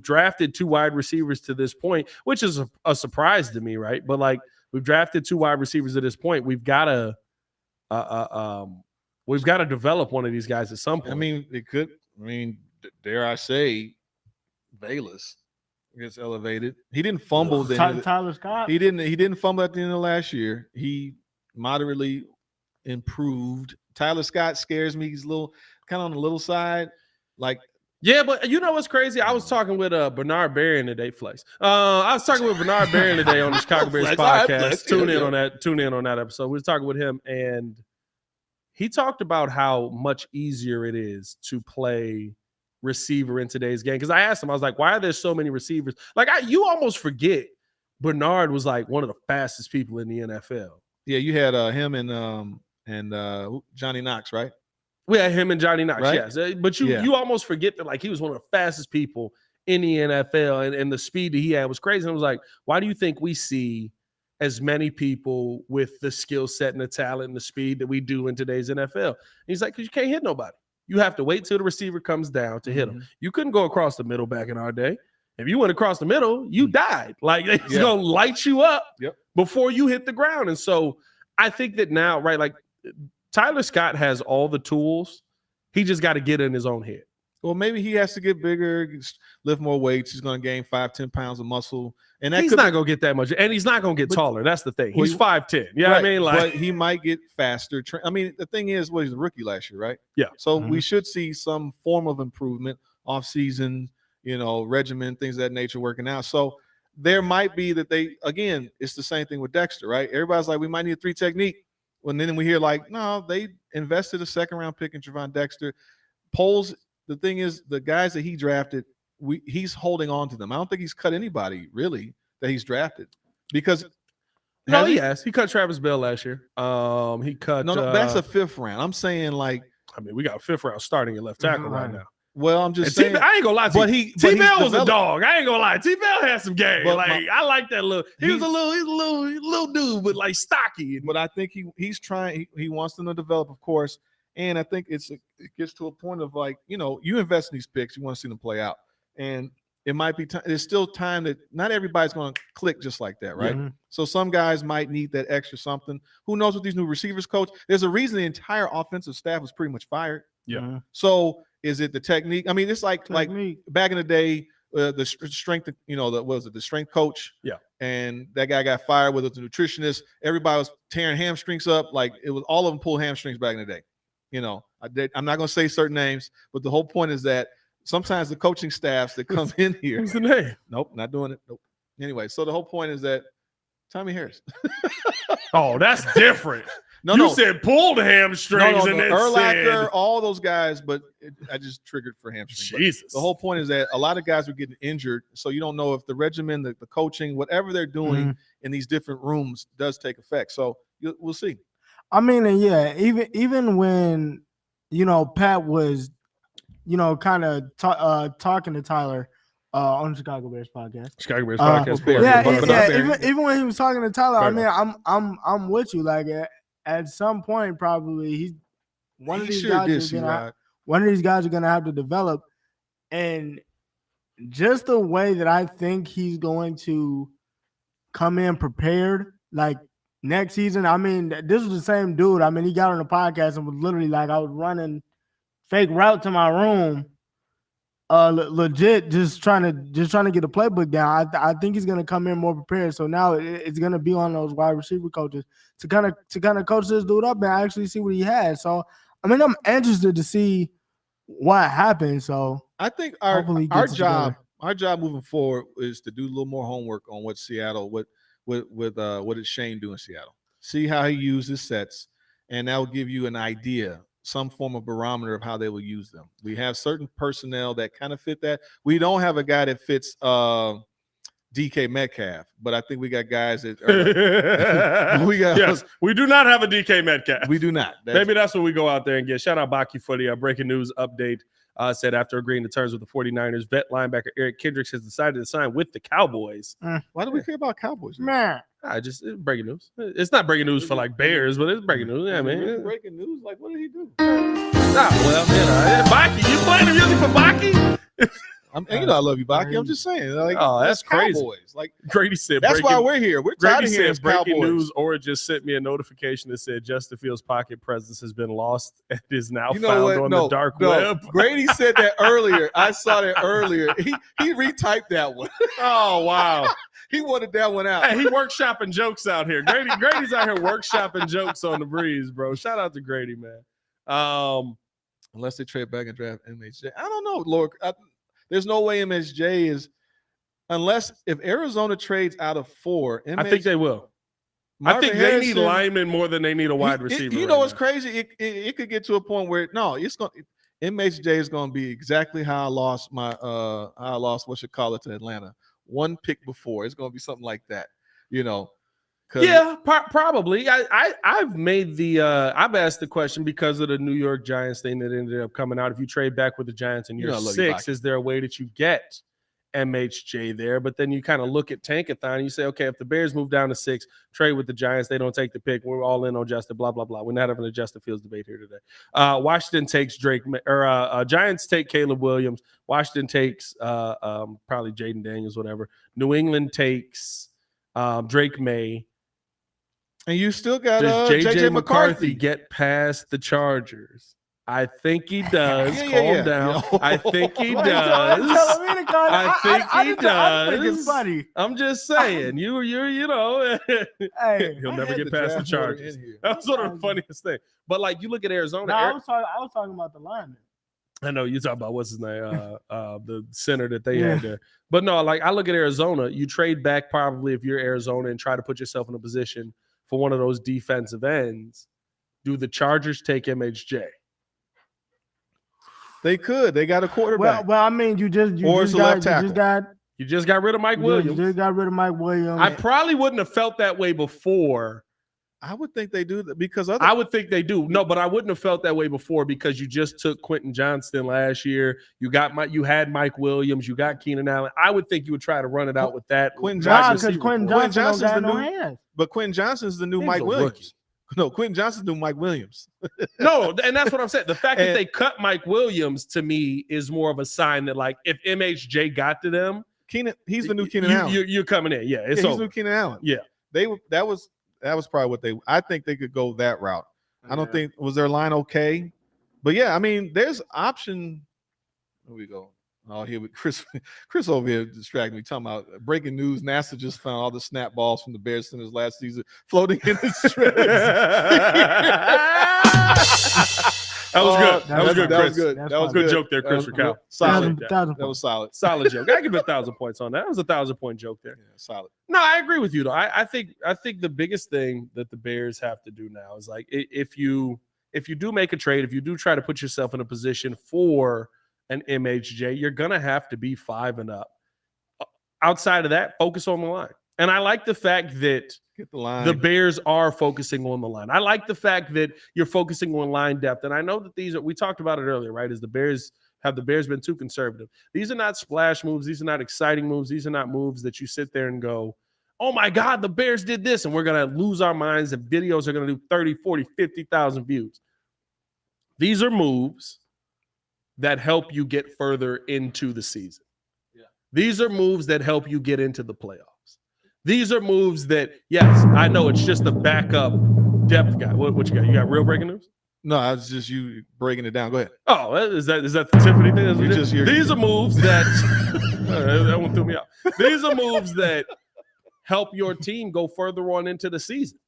drafted 2 wide receivers to this point, which is a surprise to me, right? But like, we've drafted 2 wide receivers at this point. We've got to develop one of these guys at some point. I mean, it could. I mean, dare I say, Bayless gets elevated. He didn't fumble. Tyler Scott. He didn't fumble at the end of last year. He moderately improved. Tyler Scott scares me. He's a little kind of on the little side. Like, yeah, but you know what's crazy? I was talking with Bernard Berrien today, Flex. I was talking with Bernard Berrien today on the Chicago Bears podcast. Tune in on that episode. We were talking with him, and he talked about how much easier it is to play receiver in today's game. Because I asked him, I was like, why are there so many receivers? Like, you almost forget Bernard was like one of the fastest people in the NFL. Yeah, you had him and Johnny Knox, right? We had him and Johnny Knox, right? Yes. But you almost forget that, like, he was one of the fastest people in the NFL, and the speed that he had was crazy. And I was like, why do you think we see as many people with the skill set and the talent and the speed that we do in today's NFL? And he's like, because you can't hit nobody. You have to wait till the receiver comes down to hit him. You couldn't go across the middle back in our day. If you went across the middle, you died. Like, it's going to light you up before you hit the ground. And so I think that now, right, like, Tyler Scott has all the tools. He just got to get in his own head. Well, maybe he has to get bigger, lift more weights. He's going to gain 5-10 pounds of muscle. And he's not going to get that much. And he's not going to get taller. That's the thing. He's 5'10". You know what I mean? Like, but he might get faster. I mean, the thing is, he's a rookie last year, right? Yeah. So we should see some form of improvement, off-season, regimen, things of that nature working out. So there might be that again, it's the same thing with Dexter, right? Everybody's like, we might need a 3 technique. Well, then we hear like, no, they invested a 2nd-round pick in Trevon Dexter. Polls, the thing is, the guys that he drafted, he's holding on to them. I don't think he's cut anybody really that he's drafted because he has. He cut Travis Bell last year. He cut. No, that's a 5th round. I'm saying, like, I mean, we got a 5th round starting at left tackle right now. Well, I'm just saying. I ain't gonna lie to you. T-Bell was a dog. I ain't gonna lie. T-Bell had some game. I like that little. He's a little dude, but like stocky. But I think he's trying. He wants them to develop, of course. And I think it gets to a point of like, you invest in these picks, you want to see them play out, and it might be time. There's still time that not everybody's going to click just like that, right? Mm-hmm. So some guys might need that extra something. Who knows what these new receivers coach? There's a reason the entire offensive staff was pretty much fired. Yeah. Mm-hmm. So is it the technique? I mean, it's like back in the day, the strength, the strength coach. Yeah. And that guy got fired, whether it's a nutritionist. Everybody was tearing hamstrings up. Like, it was all of them pulled hamstrings back in the day. I'm not going to say certain names, but the whole point is that sometimes the coaching staffs that come in here. Who's the name? Nope, not doing it. Nope. Anyway, so the whole point is that Tommy Harris. Oh, that's different. You said pulled hamstrings and then Urlacher, all those guys, but I just triggered for hamstrings. Jesus. The whole point is that a lot of guys were getting injured, so you don't know if the regimen, the coaching, whatever they're doing in these different rooms does take effect. So we'll see. I mean, and yeah, even when Pat was kind of talking to Tyler on the Chicago Bears podcast. Chicago Bears podcast. Even when he was talking to Tyler, I mean, I'm with you. Like, at some point, probably one of these guys are gonna have to develop. And just the way that I think he's going to come in prepared, like next season. I mean, this was the same dude. I mean, he got on the podcast and was literally like, I was running fake route to my room, legit, just trying to get the playbook down. I think he's gonna come in more prepared. So now it's gonna be on those wide receiver coaches to kind of coach this dude up and actually see what he has. So I mean, I'm interested to see what happens. So I think hopefully he our gets it job together. our job moving forward is to do a little more homework on what Seattle, what did Shane do in Seattle? See how he uses sets, and that will give you an idea, some form of barometer of how they will use them. We have certain personnel that kind of fit that. We don't have a guy that fits DK Metcalf, but I think we got guys that are yes, we do not have a DK Metcalf. We do not. Maybe that's what we go out there and get. Shout out Baki for the breaking news update. Said after agreeing to terms with the 49ers, vet linebacker Eric Kendricks has decided to sign with the Cowboys. Why do we care about Cowboys? Man, It's breaking news. It's not breaking news for like Bears, but it's breaking news. Yeah, man. Really breaking news? Like, what did he do? Baki, you playing the music for Baki? I love you, Baki. I'm just saying. Like, oh, that's crazy. Cowboys. Like, Grady said that's why we're here. We're tired Grady of hearing said breaking Cowboys. news, or just sent me a notification that said Justin Fields' pocket presence has been lost and is now found on the dark web. Grady said that earlier. I saw that earlier. He retyped that one. Oh, wow. He wanted that one out. Hey, he workshopping jokes out here. Grady's out here workshopping jokes on the breeze, bro. Shout out to Grady, man. Unless they trade back and draft MHJ. I don't know, Lord. There's no way MHJ is, unless if Arizona trades out of 4. I think they will. Marvin I think Harrison, they need linemen more than they need a wide receiver. You know what's crazy? It could get to a point where MHJ is going to be exactly how I lost to Atlanta. One pick before. It's going to be something like that. Yeah, probably. I've made I've asked the question because of the New York Giants thing that ended up coming out. If you trade back with the Giants and you're 6, is there a way that you get MHJ there? But then you kind of look at Tankathon and you say, okay, if the Bears move down to 6, trade with the Giants, they don't take the pick. We're all in on Justin, blah, blah, blah. We're not having a Justin Fields debate here today. Washington takes Giants take Caleb Williams. Washington takes probably Jaden Daniels, whatever. New England takes Drake May. And you still got JJ McCarthy get past the Chargers. I think he does. Calm down. I think he does. I think he does. I'm just saying. You know. Hey, he'll never get past the Chargers. That's one of the funniest things. But like you look at Arizona. No, I was talking about the lineman. I know you talk about what's his name, the center that they had there. But no, like I look at Arizona. You trade back probably if you're Arizona and try to put yourself in a position for one of those defensive ends. Do the Chargers take MHJ? They could. They got a quarterback. Well, I mean, you just got rid of Mike Williams. You just got rid of Mike Williams. I probably wouldn't have felt that way before. I would think they do that because I would think they do. No, but I wouldn't have felt that way before because you just took Quentin Johnston last year. You had Mike Williams. You got Keenan Allen. I would think you would try to run it out with that. Quentin Johnston's the new. But Quentin Johnston's the new Mike Williams. Rookie. No, Quentin Johnston's the new Mike Williams. No, and that's what I'm saying. The fact that they cut Mike Williams to me is more of a sign that, like, if MHJ got to them, he's the new Keenan Allen. You're coming in, he's the new Keenan Allen. Yeah, that was probably what I think they could go that route. I don't think was their line okay, but yeah, I mean, there's option. Here we go. Oh, here we Chris over here distracting me. Talking about breaking news. NASA just found all the snap balls from the Bears centers last season floating in the strips. That was good. That was good, That Chris. was good. That was a good joke there, Chris Raquel. Solid. That was solid. Solid joke. I give it 1,000 points on that. That was 1,000-point joke there. Yeah, solid. No, I agree with you though. I think the biggest thing that the Bears have to do now is, like, if you do make a trade, if you do try to put yourself in a position for an MHJ, you're gonna have to be 5 and up. Outside of that, focus on the line. And I like the fact that the Bears are focusing on the line. I like the fact that you're focusing on line depth. And I know that we talked about it earlier, right? Have the Bears been too conservative? These are not splash moves. These are not exciting moves. These are not moves that you sit there and go, oh my God, the Bears did this, and we're going to lose our minds, and videos are going to do 30, 40, 50,000 views. These are moves that help you get further into the season. These are moves that help you get into the playoffs. These are moves that, yes, I know it's just a backup depth guy. What you got? You got real breaking news? No, I was just you breaking it down. Go ahead. Oh, is that the Tiffany thing? These are moves that that one threw me off. These are moves that help your team go further on into the season.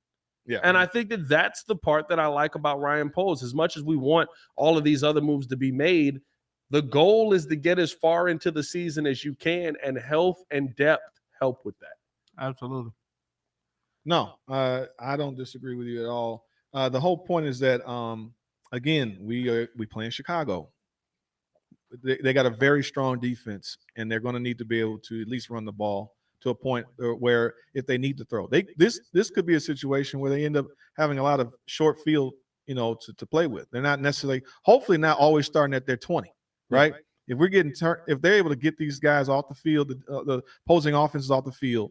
Yeah. And I think that that's the part that I like about Ryan Poles. As much as we want all of these other moves to be made, the goal is to get as far into the season as you can, and health and depth help with that. Absolutely. No, I don't disagree with you at all. The whole point is that, again, we play in Chicago. They got a very strong defense, and they're going to need to be able to at least run the ball to a point where if they need to throw, this could be a situation where they end up having a lot of short field, to play with. They're not necessarily, hopefully, not always starting at their 20, right? Yeah. If they're able to get these guys off the field, the opposing offenses off the field,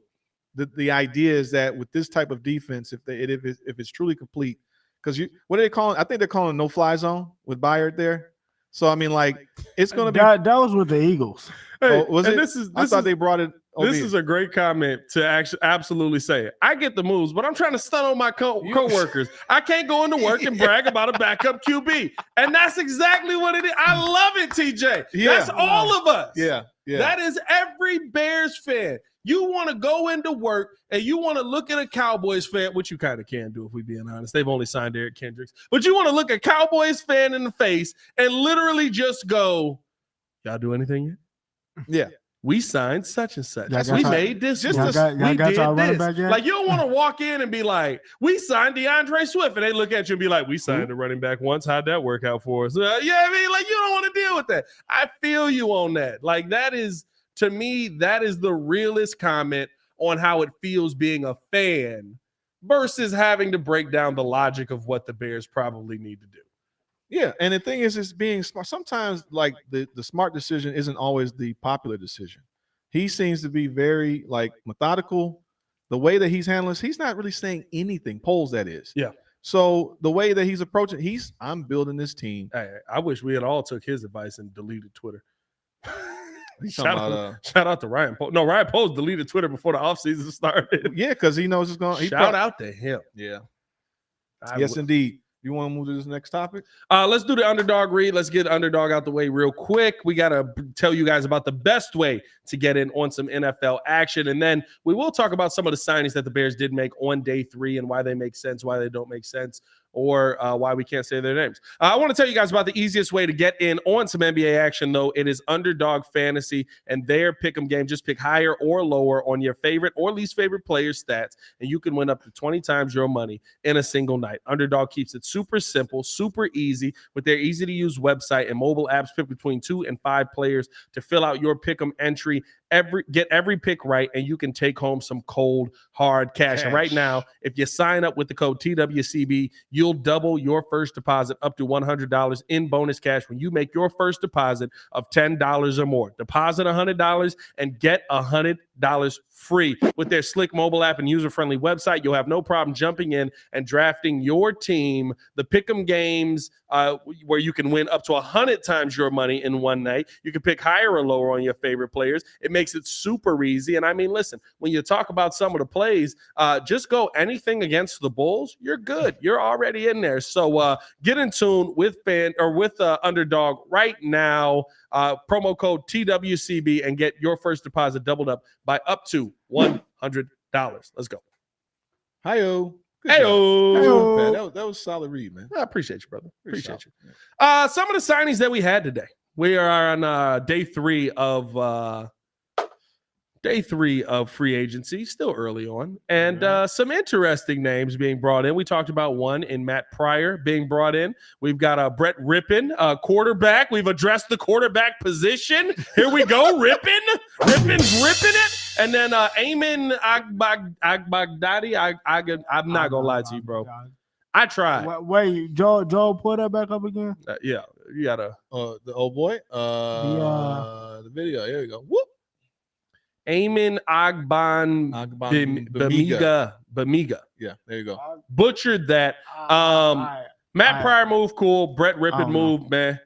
the idea is that with this type of defense, if it's truly complete, because what are they calling? I think they're calling no-fly zone with Byard there. So I mean, like, it's going to be that was with the Eagles. Hey, was it? I thought they brought it. This is a great comment to actually absolutely say. I get the moves, but I'm trying to stun on my coworkers. I can't go into work and brag about a backup QB, and that's exactly what it is. I love it, TJ. Yeah. That's all of us. Yeah. That is every Bears fan. You want to go into work and you want to look at a Cowboys fan, which you kind of can do if we're being honest. They've only signed Eric Kendricks. But you want to look a Cowboys fan in the face and literally just go, y'all do anything yet? Yeah. We signed such and such. Yeah, We made this. we did got this. Back yet? Like, you don't want to walk in and be like, we signed DeAndre Swift. And they look at you and be like, we signed a running back once. How'd that work out for us? Yeah, I mean, like, you don't want to deal with that. I feel you on that. Like, that is, to me, that is the realest comment on how it feels being a fan versus having to break down the logic of what the Bears probably need to do. Yeah, and the thing is being smart. Sometimes, like, the smart decision isn't always the popular decision. He seems to be very, like, methodical. The way that he's handling this, he's not really saying anything. Polls, that is. Yeah. So the way that he's approaching, I'm building this team. Hey, I wish we had all took his advice and deleted Twitter. Shout out to Ryan Poles. No, Ryan Poles deleted Twitter before the offseason started. Yeah, because he knows it's going. Shout out to him. Yeah. Yes, indeed. You want to move to this next topic? Let's do the Underdog read. Let's get Underdog out the way real quick. We got to tell you guys about the best way to get in on some NFL action. And then we will talk about some of the signings that the Bears did make on day 3 and why they make sense, why they don't make sense, or why we can't say their names. I want to tell you guys about the easiest way to get in on some NBA action, though. It is Underdog Fantasy and their pick'em game. Just pick higher or lower on your favorite or least favorite player's stats, and you can win up to 20 times your money in a single night. Underdog keeps it super simple, super easy with their easy-to-use website and mobile apps. Pick between 2 and 5 players to fill out your pick'em entry. Get every pick right, and you can take home some cold, hard cash. And right now, if you sign up with the code TWCB, you'll double your first deposit up to $100 in bonus cash when you make your first deposit of $10 or more. Deposit $100 and get $100 free. With their slick mobile app and user-friendly website, you'll have no problem jumping in and drafting your team. The pick'em games where you can win up to 100 times your money in one night. You can pick higher or lower on your favorite players. It makes it super easy. And I mean, listen, when you talk about some of the plays, just go anything against the Bulls, you're good. You're already in there. So get in tune with Underdog right now. Promo code TWCB and get your first deposit doubled up by up to $100. Let's go. Hi-yo. Hey-o. That was a solid read, man. I appreciate you, brother. Appreciate you. Some of the signings that we had today. We are on day 3 of free agency, still early on, and some interesting names being brought in. We talked about one in Matt Pryor being brought in. We've got Brett Rippin, quarterback. We've addressed the quarterback position. Here we go, Rippin's ripping it. And then Ayman Agbaghadi. I'm not gonna lie to you, bro. I tried. Wait, Joe, pull that back up again. Yeah, you gotta. The old boy. The video. Here we go. Whoop. Ayman Bamiga. Yeah, there you go. Butchered that. Matt Pryor move, cool. Brett Rippin move, man.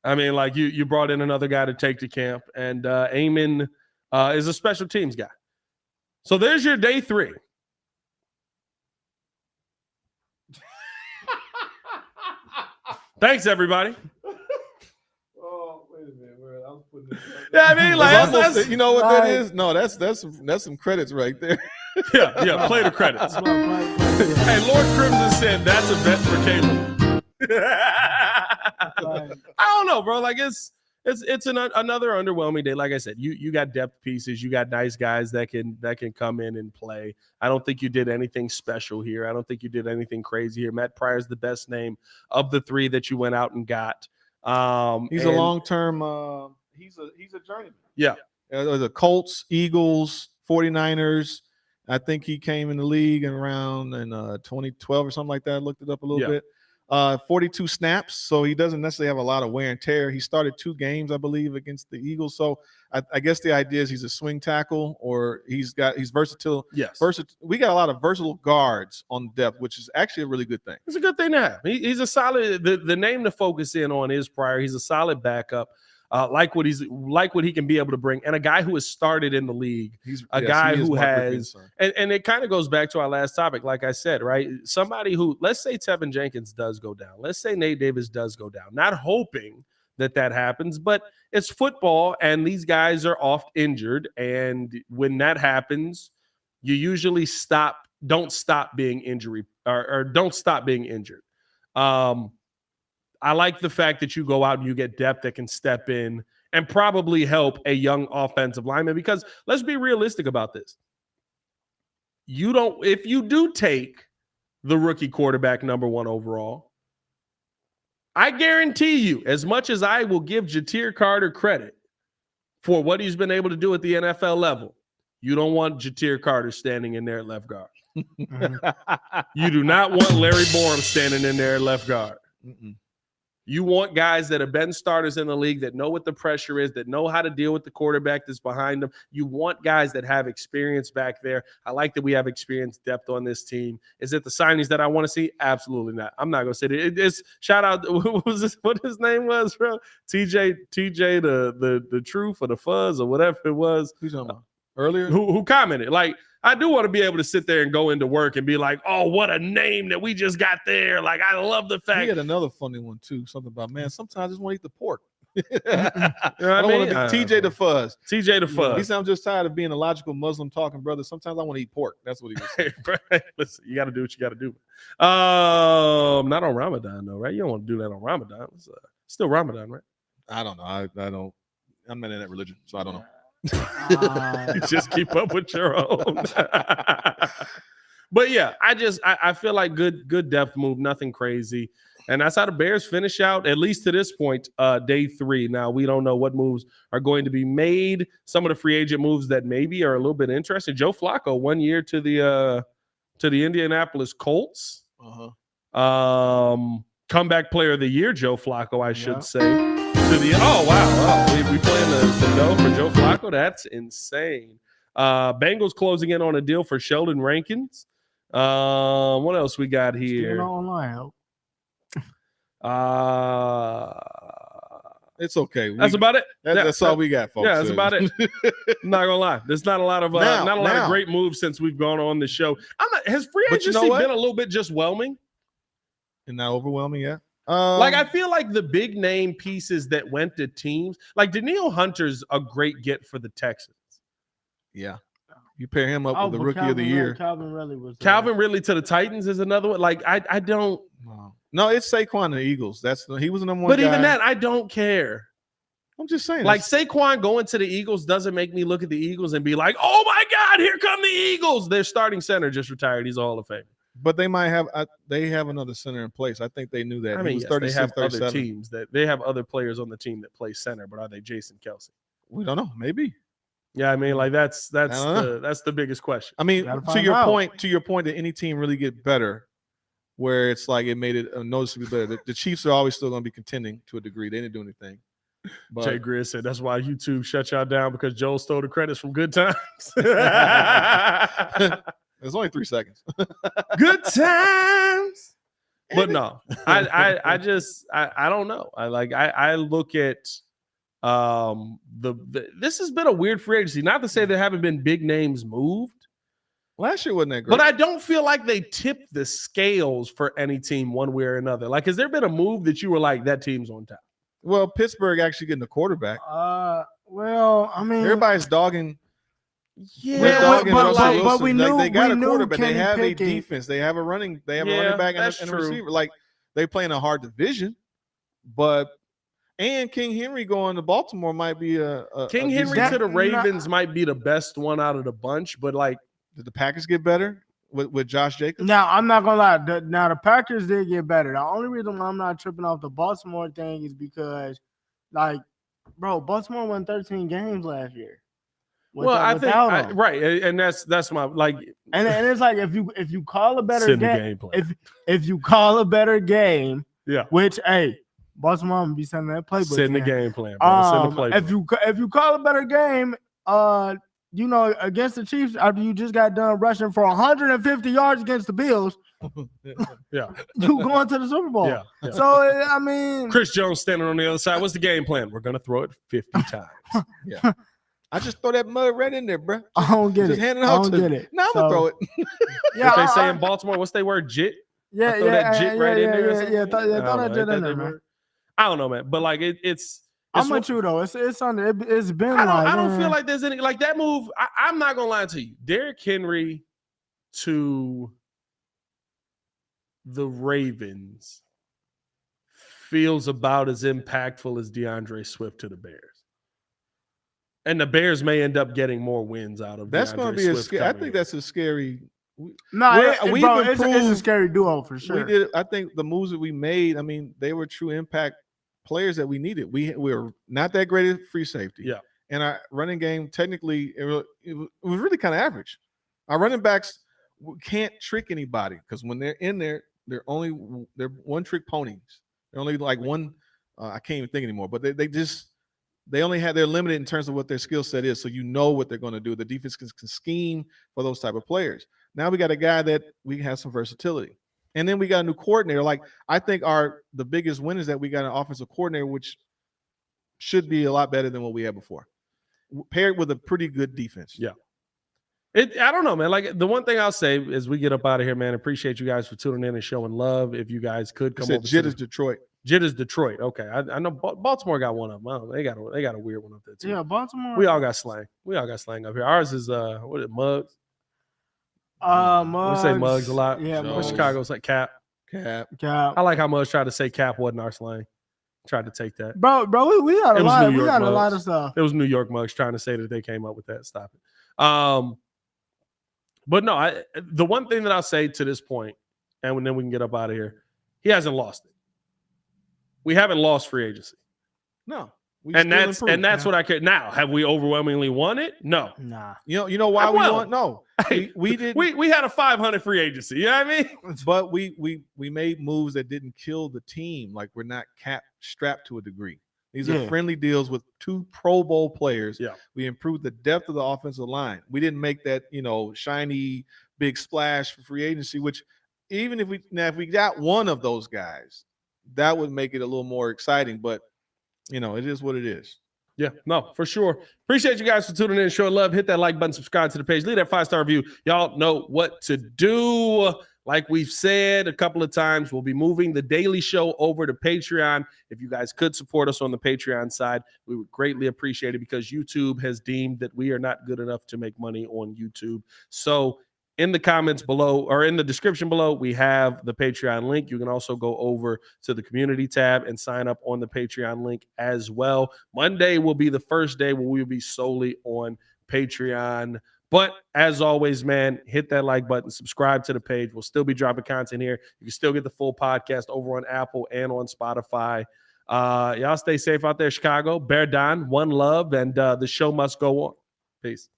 I mean, like you brought in another guy to take to camp, and Ayman is a special teams guy. So there's your day 3. Thanks, everybody. Oh, wait a minute. I was putting this Yeah, I mean, like, that's, you know what that is? No, that's some credits right there. yeah, play the credits. Hey, Lord Crimson said that's a bet for Caleb. I don't know, bro. Like it's another underwhelming day. Like I said, you got depth pieces, you got nice guys that can come in and play. I don't think you did anything special here. I don't think you did anything crazy here. Matt Pryor's the best name of the 3 that you went out and got. He's a long-term. He's a journeyman. Yeah, the Colts, Eagles, 49ers. I think he came in the league in around 2012 or something like that. I looked it up a little bit. 42 snaps, so he doesn't necessarily have a lot of wear and tear. He started 2 games, I believe, against the Eagles. So I guess the idea is he's a swing tackle, or he's versatile. Yes, we got a lot of versatile guards on depth, which is actually a really good thing. It's a good thing to have. He's a solid. The name to focus in on is Pryor. He's a solid backup. Like what he can be able to bring, and a guy who has started in the league. He's a guy who has, and it kind of goes back to our last topic. Like I said, right? Somebody who, let's say Tevin Jenkins does go down. Let's say Nate Davis does go down. Not hoping that happens, but it's football, and these guys are oft injured. And when that happens, you usually don't stop being injured. I like the fact that you go out and you get depth that can step in and probably help a young offensive lineman, because let's be realistic about this. If you do take the rookie quarterback number 1 overall, I guarantee you, as much as I will give Ja'Tyre Carter credit for what he's been able to do at the NFL level, you don't want Ja'Tyre Carter standing in there at left guard. You do not want Larry Borum standing in there at left guard. You want guys that have been starters in the league, that know what the pressure is, that know how to deal with the quarterback that's behind them. You want guys that have experience back there. I like that we have experience depth on this team. Is it the signings that I want to see? Absolutely not. I'm not going to say that. It's shout out. What his name was, bro? TJ, the truth or the fuzz or whatever it was. Who's talking about? Earlier? Who commented? Like, I do want to be able to sit there and go into work and be like, oh, what a name that we just got there. Like, I love the fact. He had another funny one, too. Something about, man, sometimes I just want to eat the pork. You know I don't want to be TJ the Fuzz. TJ the Fuzz. He said, I'm just tired of being a logical Muslim talking brother. Sometimes I want to eat pork. That's what he was saying. Listen, you got to do what you got to do. Not on Ramadan, though, right? You don't want to do that on Ramadan. It's still Ramadan, right? I don't know. I don't. I'm not in that religion, so I don't know. You just keep up with your own. But yeah, I feel like good depth move, nothing crazy. And that's how the Bears finish out, at least to this point, day 3. Now, we don't know what moves are going to be made. Some of the free agent moves that maybe are a little bit interesting. Joe Flacco, 1 year to the Indianapolis Colts. Comeback player of the year, Joe Flacco, I should say. We playing the no for Joe Flacco. That's insane. Bengals closing in on a deal for Sheldon Rankins. What else we got here? Still online. It's okay. That's about it. That's all we got, folks. Yeah, that's about it. I'm not gonna lie. There's not a lot of of great moves since we've gone on the show. Has free agency been a little bit just whelming? And not overwhelming yet. Like, I feel like the big name pieces that went to teams, like Danielle Hunter's a great get for the Texans. Yeah. You pair him up with the rookie of the year. Calvin Ridley to the Titans is another one. Like, I don't. No, it's Saquon and the Eagles. He was the number 1 guy. But even that, I don't care. I'm just saying. Like, Saquon going to the Eagles doesn't make me look at the Eagles and be like, oh my God, here come the Eagles. Their starting center just retired. He's a Hall of Famer. But they might have they have another center in place. I think they knew that. I mean, he was yes, they have 37. other teams they have other players on the team that play center, but are they Jason Kelsey? We don't know. Maybe. Yeah, I mean, like that's the biggest question. I mean, to your point, did any team really get better where it's like it made it noticeably better? The Chiefs are always still going to be contending to a degree. They didn't do anything. But Jay Greer said that's why YouTube shut y'all down, because Joel stole the credits from Good Times. It's only 3 seconds. Good times. But no, I don't know. I look at This has been a weird free agency. Not to say there haven't been big names moved. Last year wasn't that great. But I don't feel like they tipped the scales for any team one way or another. Like, has there been a move that you were like, that team's on top? Well, Pittsburgh actually getting the quarterback. Well, I mean, everybody's dogging. Yeah, but we knew they got a quarterback. Kenny They have Pickett. a defense. They have a running. They have a Yeah, running back that's and a true. receiver. Like they play in a hard division, and King Henry going to Baltimore might be a King Henry to the Ravens might be the best one out of the bunch. But like, did the Packers get better with Josh Jacobs? Now, I'm not gonna lie. Now the Packers did get better. The only reason why I'm not tripping off the Baltimore thing is because, like, bro, Baltimore won 13 games last year. I think right, and that's my like, and it's like if you call a better game plan. if you call a better game, yeah, which Baltimore I'm gonna be sending that playbook. Send the game plan, bro. Send the playbook. If you call a better game, against the Chiefs after you just got done rushing for 150 yards against the Bills, yeah, you going to the Super Bowl. Yeah. So I mean, Chris Jones standing on the other side. What's the game plan? We're gonna throw it 50 times. Yeah. I just throw that mud right in there, bro. I don't get it. Hand it out I don't get it. No, I'm gonna throw it. What they say in Baltimore? What's they word? Jit? Yeah, throw that jit right in there. Yeah, throw that jit in there, man. I don't know, man. But like, it's I'm with you though. It's under. It's been. I don't feel like there's any like that move. I'm not gonna lie to you. Derrick Henry to the Ravens feels about as impactful as DeAndre Swift to the Bears. And the Bears may end up getting more wins out of that's going to be Swift scary. I think that's a scary. It's a scary duo for sure. We did. I think the moves that we made. I mean, they were true impact players that we needed. We were not that great at free safety. Yeah, and our running game technically it was really kind of average. Our running backs can't trick anybody because when they're in there, they're one trick ponies. They're only like one. I can't even think anymore. But they're limited in terms of what their skill set is. So you know what they're going to do. The defense can scheme for those type of players. Now we got a guy that we have some versatility. And then we got a new coordinator. Like I think the biggest win is that we got an offensive coordinator, which should be a lot better than what we had before, paired with a pretty good defense. Yeah. I don't know, man. Like the one thing I'll say as we get up out of here, man, appreciate you guys for tuning in and showing love. If you guys could come over. Jit is Detroit. Jit is Detroit. Okay. I know Baltimore got one of them. They got a weird one up there too. Yeah, Baltimore. We all got slang. up here. Ours is what is it, mugs? Mugs. We say mugs a lot. Yeah, Mugs. Chicago's like cap. Cap. I like how Mugs tried to say cap wasn't our slang. Tried to take that. Bro, we got a lot. We got a lot of stuff. It was New York Mugs trying to say that they came up with that. Stop it. But no, the one thing that I'll say to this point, and then we can get up out of here, he hasn't lost it. We haven't lost free agency. No. And that's what I care. Now, have we overwhelmingly won it? No. Nah. You know why we won? No. We did. We had a 500 free agency. You know what I mean? But we made moves that didn't kill the team. Like we're not strapped to a degree. These are friendly deals with 2 Pro Bowl players. Yeah. We improved the depth of the offensive line. We didn't make that, shiny big splash for free agency, which even if we got one of those guys, that would make it a little more exciting. But, it is what it is. Yeah, no, for sure. Appreciate you guys for tuning in. Show love. Hit that like button. Subscribe to the page. Leave that 5-star review. Y'all know what to do. Like we've said a couple of times, we'll be moving the daily show over to Patreon. If you guys could support us on the Patreon side, we would greatly appreciate it because YouTube has deemed that we are not good enough to make money on YouTube. So in the comments below or in the description below, we have the Patreon link. You can also go over to the community tab and sign up on the Patreon link as well. Monday will be the first day where we will be solely on Patreon. But as always, man, hit that like button, subscribe to the page. We'll still be dropping content here. You can still get the full podcast over on Apple and on Spotify. Y'all stay safe out there, Chicago. Bear down, one love, and the show must go on. Peace.